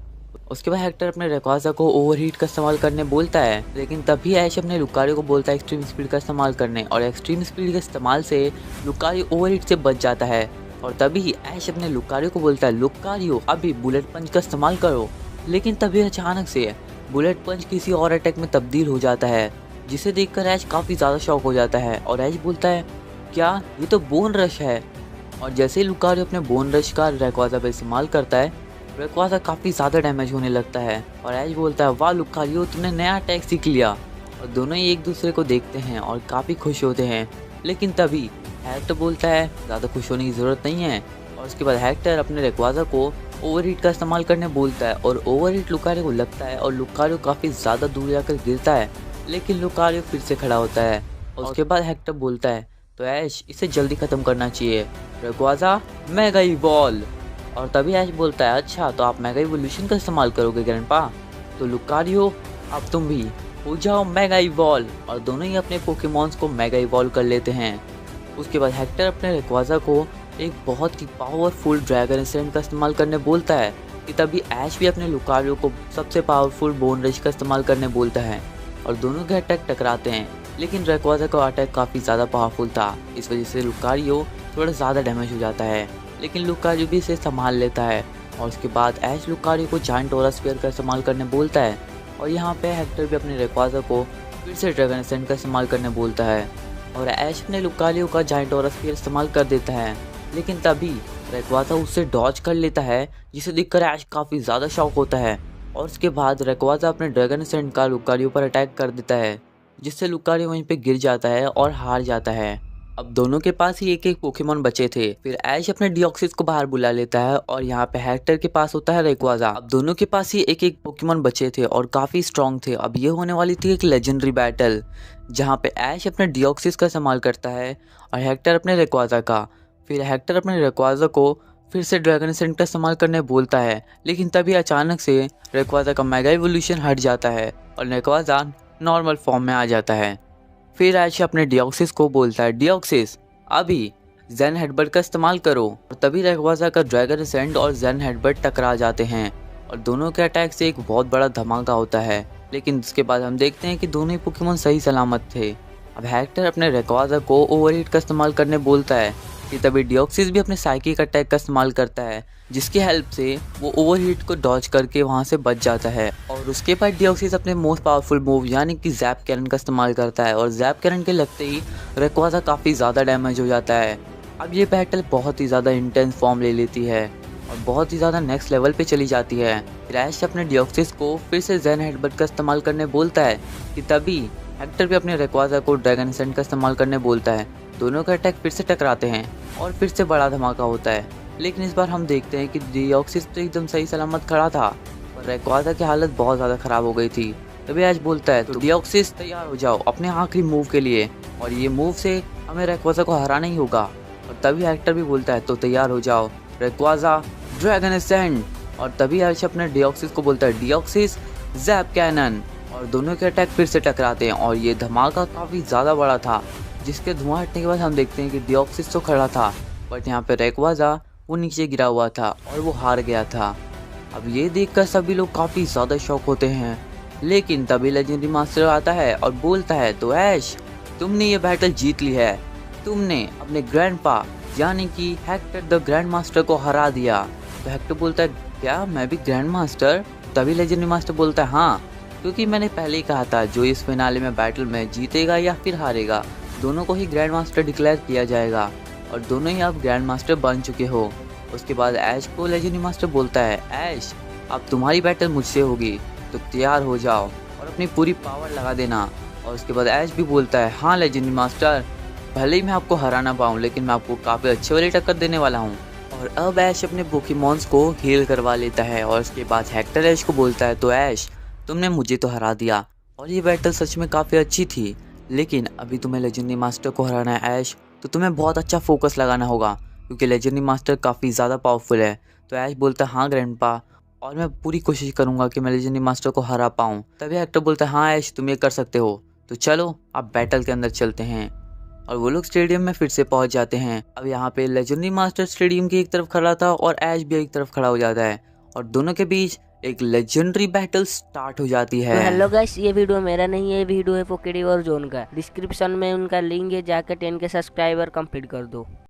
उसके बाद हेक्टर अपने रेक्वासा को ओवरहीट का इस्तेमाल करने बोलता है, लेकिन तभी ऐश अपने लुकारियो को बोलता है एक्सट्रीम स्पीड का इस्तेमाल करने, और एक्सट्रीम स्पीड के इस्तेमाल से लुकारियो ओवरहीट से बच जाता है। और तभी ऐश अपने लुकारियो को बोलता है लुकारियो अभी बुलेट पंच का इस्तेमाल करो, लेकिन तभी अचानक से बुलेट पंच किसी और अटैक में तब्दील हो जाता है, जिसे देखकर ऐश काफ़ी ज़्यादा शॉक हो जाता है। और ऐश बोलता है क्या ये तो बोन रश है। और जैसे ही लुकारियो अपने बोन रश का रेक्वासा पे इस्तेमाल करता है रेक्वासा काफ़ी ज़्यादा डैमेज होने लगता है, और ऐश बोलता है वाह लुकारियो तुमने नया अटैक सीख लिया। और दोनों ही एक दूसरे को देखते हैं और काफ़ी खुश होते हैं। लेकिन तभी हेक्टर बोलता है ज़्यादा खुश होने की ज़रूरत नहीं है, और उसके बाद हेक्टर अपने रेक्वासा को ओवरहीट का इस्तेमाल करने बोलता है, और ओवरहीट लुकारियो को लगता है और लुकारियो काफ़ी ज़्यादा दूर जाकर गिरता है, लेकिन लुकारियो फिर से खड़ा होता है। और उसके बाद हेक्टर बोलता है तो ऐश इसे जल्दी ख़त्म करना चाहिए, रेक्वासा मेगा इवॉल्व। और तभी ऐश बोलता है अच्छा तो आप मेगा इवोल्यूशन का इस्तेमाल करोगे ग्रैंडपा, तो लुकारियो अब तुम भी हो जाओ मेगा इवॉल्व। और दोनों ही अपने पोकेमॉन्स को मेगा इवॉल्व कर लेते हैं। उसके बाद हेक्टर अपने रेक्वासा को एक बहुत ही पावरफुल ड्रैगन इंसिडेंट का इस्तेमाल करने बोलता है कि तभी ऐश भी अपने लुकारियो को सबसे पावरफुल बोन रश का इस्तेमाल करने बोलता है, और दोनों के अटैक टकराते हैं। लेकिन रेक्वासा का अटैक काफ़ी ज़्यादा पावरफुल था, इस वजह से लुकारियो थोड़ा ज़्यादा डैमेज हो जाता है, लेकिन लुकारियो भी इसे संभाल लेता है। और उसके बाद ऐश लुकारियो को जायंट ऑरा स्फीयर का इस्तेमाल करने बोलता है, और यहाँ पे हेक्टर भी अपने रेक्वासा को फिर से ड्रैगन एसेंट का इस्तेमाल करने बोलता है। और ऐश अपने लुकालियो का जाइंट ऑरा स्फीयर इस्तेमाल कर देता है, लेकिन तभी रेक्वाजा उससे डॉज कर लेता है, जिसे देखकर ऐश काफ़ी ज़्यादा शॉक होता है। और उसके बाद रेक्वाजा अपने ड्रैगन सेंट का लुकालियो पर अटैक कर देता है, जिससे लुकालियो वहीं पे गिर जाता है और हार जाता है। अब दोनों के पास ही एक एक पोकेमॉन बचे थे। फिर ऐश अपने डिओक्सिस को बाहर बुला लेता है और यहाँ पे हेक्टर के पास होता है रेक्वाजा। अब दोनों के पास ही एक एक पोकेमॉन बचे थे और काफ़ी स्ट्रॉन्ग थे। अब ये होने वाली थी एक लेजेंडरी बैटल, जहाँ पे ऐश अपने डिओक्सिस का इस्तेमाल करता है और हेक्टर अपने रेक्वाजा का। फिर हेक्टर अपने रेक्वाजा को फिर से ड्रैगन सेंट का इस्तेमाल करने बोलता है, लेकिन तभी अचानक से रेक्वाजा का मेगा इवोल्यूशन हट जाता है और रेक्वाजा नॉर्मल फॉर्म में आ जाता है। फिर ऐश अपने डिओक्सिस को बोलता है, डिओक्सिस अभी जेन हेडबट का इस्तेमाल करो। और तभी रेक्वाजा का ड्रैगन सेंट और जेन हेडबट टकरा जाते हैं और दोनों के अटैक से एक बहुत बड़ा धमाका होता है। लेकिन उसके बाद हम देखते हैं कि दोनों ही पोकेमॉन सही सलामत थे। अब हेक्टर अपने रेक्वाजा को ओवरहीट का इस्तेमाल करने बोलता है कि तभी डिओक्सिस भी अपने साइकिक अटैक का इस्तेमाल करता है, जिसकी हेल्प से वो ओवरहीट को डॉज करके वहाँ से बच जाता है। और उसके बाद डिओक्सिस अपने मोस्ट पावरफुल मूव यानी कि जैप कैरन का इस्तेमाल करता है और जैप कैरन के लगते ही रेक्वाजा काफ़ी ज़्यादा डैमेज हो जाता है। अब ये बैटल बहुत ही ज़्यादा इंटेंस फॉर्म ले लेती है और बहुत ही ज़्यादा नेक्स्ट लेवल पे चली जाती है। फिर ऐश अपने डिओक्सिस को फिर से जेन हेडबट का इस्तेमाल करने बोलता है कि तभी हेक्टर भी अपने रेक्वाजा को ड्रैगन सेंट का इस्तेमाल करने बोलता है। दोनों का अटैक फिर से टकराते हैं और फिर से बड़ा धमाका होता है। लेकिन इस बार हम देखते हैं कि डिओक्सिस तो एकदम सही सलामत खड़ा था और रेक्वाजा की हालत बहुत ज़्यादा ख़राब हो गई थी। तभी ऐश बोलता है, तो डिओक्सिस तैयार हो जाओ अपने आखिरी मूव के लिए, और ये मूव से हमें रेक्वाजा को हराना ही होगा। और तभी हेक्टर भी बोलता है, तो तैयार हो जाओ रेक्वाजा ड्रैगन सेंट। और तभी ऐश अपने डिओक्सिस को बोलता है, डिओक्सिस जैप कैनन। और दोनों के अटैक फिर से टकराते हैं और ये धमाका काफ़ी ज़्यादा बड़ा था, जिसके धुआं हटने के बाद हम देखते हैं कि डिओक्सिस तो खड़ा था, बट यहाँ पे रेक्वाजा वो नीचे गिरा हुआ था और वो हार गया था। अब ये देखकर सभी लोग काफ़ी ज़्यादा शॉक होते हैं। लेकिन तभी लेजेंडरी मास्टर आता है और बोलता है, तो ऐश तुमने ये बैटल जीत ली है, तुमने अपने ग्रैंडपा यानी कि हेक्टर द ग्रैंड मास्टर को हरा दिया। तो हेक्टर बोलता है, क्या मैं भी ग्रैंड मास्टर? तभी लेजेंडरी मास्टर बोलता है, हाँ, क्योंकि मैंने पहले ही कहा था जो इस फिनाले में बैटल में जीतेगा या फिर हारेगा, दोनों को ही ग्रैंड मास्टर डिक्लेयर किया जाएगा और दोनों ही आप ग्रैंड मास्टर बन चुके हो। उसके बाद ऐश को लेजेंडरी मास्टर बोलता है, ऐश अब तुम्हारी बैटल मुझसे होगी, तो तैयार हो जाओ और अपनी पूरी पावर लगा देना। और उसके बाद ऐश भी बोलता है, हाँ लेजेंडरी मास्टर, भले ही मैं आपको हरा ना पाऊँ, लेकिन मैं आपको काफ़ी अच्छे वाली टक्कर देने वाला हूँ। और अब ऐश अपने पोकेमॉन्स को हील करवा लेता है और उसके बाद हेक्टर ऐश को बोलता है, तो ऐश तुमने मुझे तो हरा दिया और ये बैटल सच में काफ़ी अच्छी थी, लेकिन अभी तुम्हें लेजेंडरी मास्टर को हराना है ऐश, तो तुम्हें बहुत अच्छा फोकस लगाना होगा क्योंकि लेजेंडरी मास्टर काफ़ी ज़्यादा पावरफुल है। तो ऐश बोलता है, हाँ ग्रैंडपा, और मैं पूरी कोशिश करूँगा कि मैं लेजेंडरी मास्टर को हरा पाऊँ। तभी हेक्टर बोलता है, हाँ ऐश तुम ये कर सकते हो, तो चलो अब बैटल के अंदर चलते हैं। और वो लोग स्टेडियम में फिर से पहुंच जाते हैं। अब यहाँ पे लेजेंडरी मास्टर स्टेडियम की एक तरफ खड़ा था और ऐश भी एक तरफ खड़ा हो जाता है और दोनों के बीच एक लेजेंडरी बैटल स्टार्ट हो जाती है। तो हेलो गाइस, ये वीडियो मेरा नहीं है, ये वीडियो है पोकेडी और जोन का। डिस्क्रिप्शन में उनका लिंक है, जाकर 10 के सब्सक्राइबर कंप्लीट कर दो।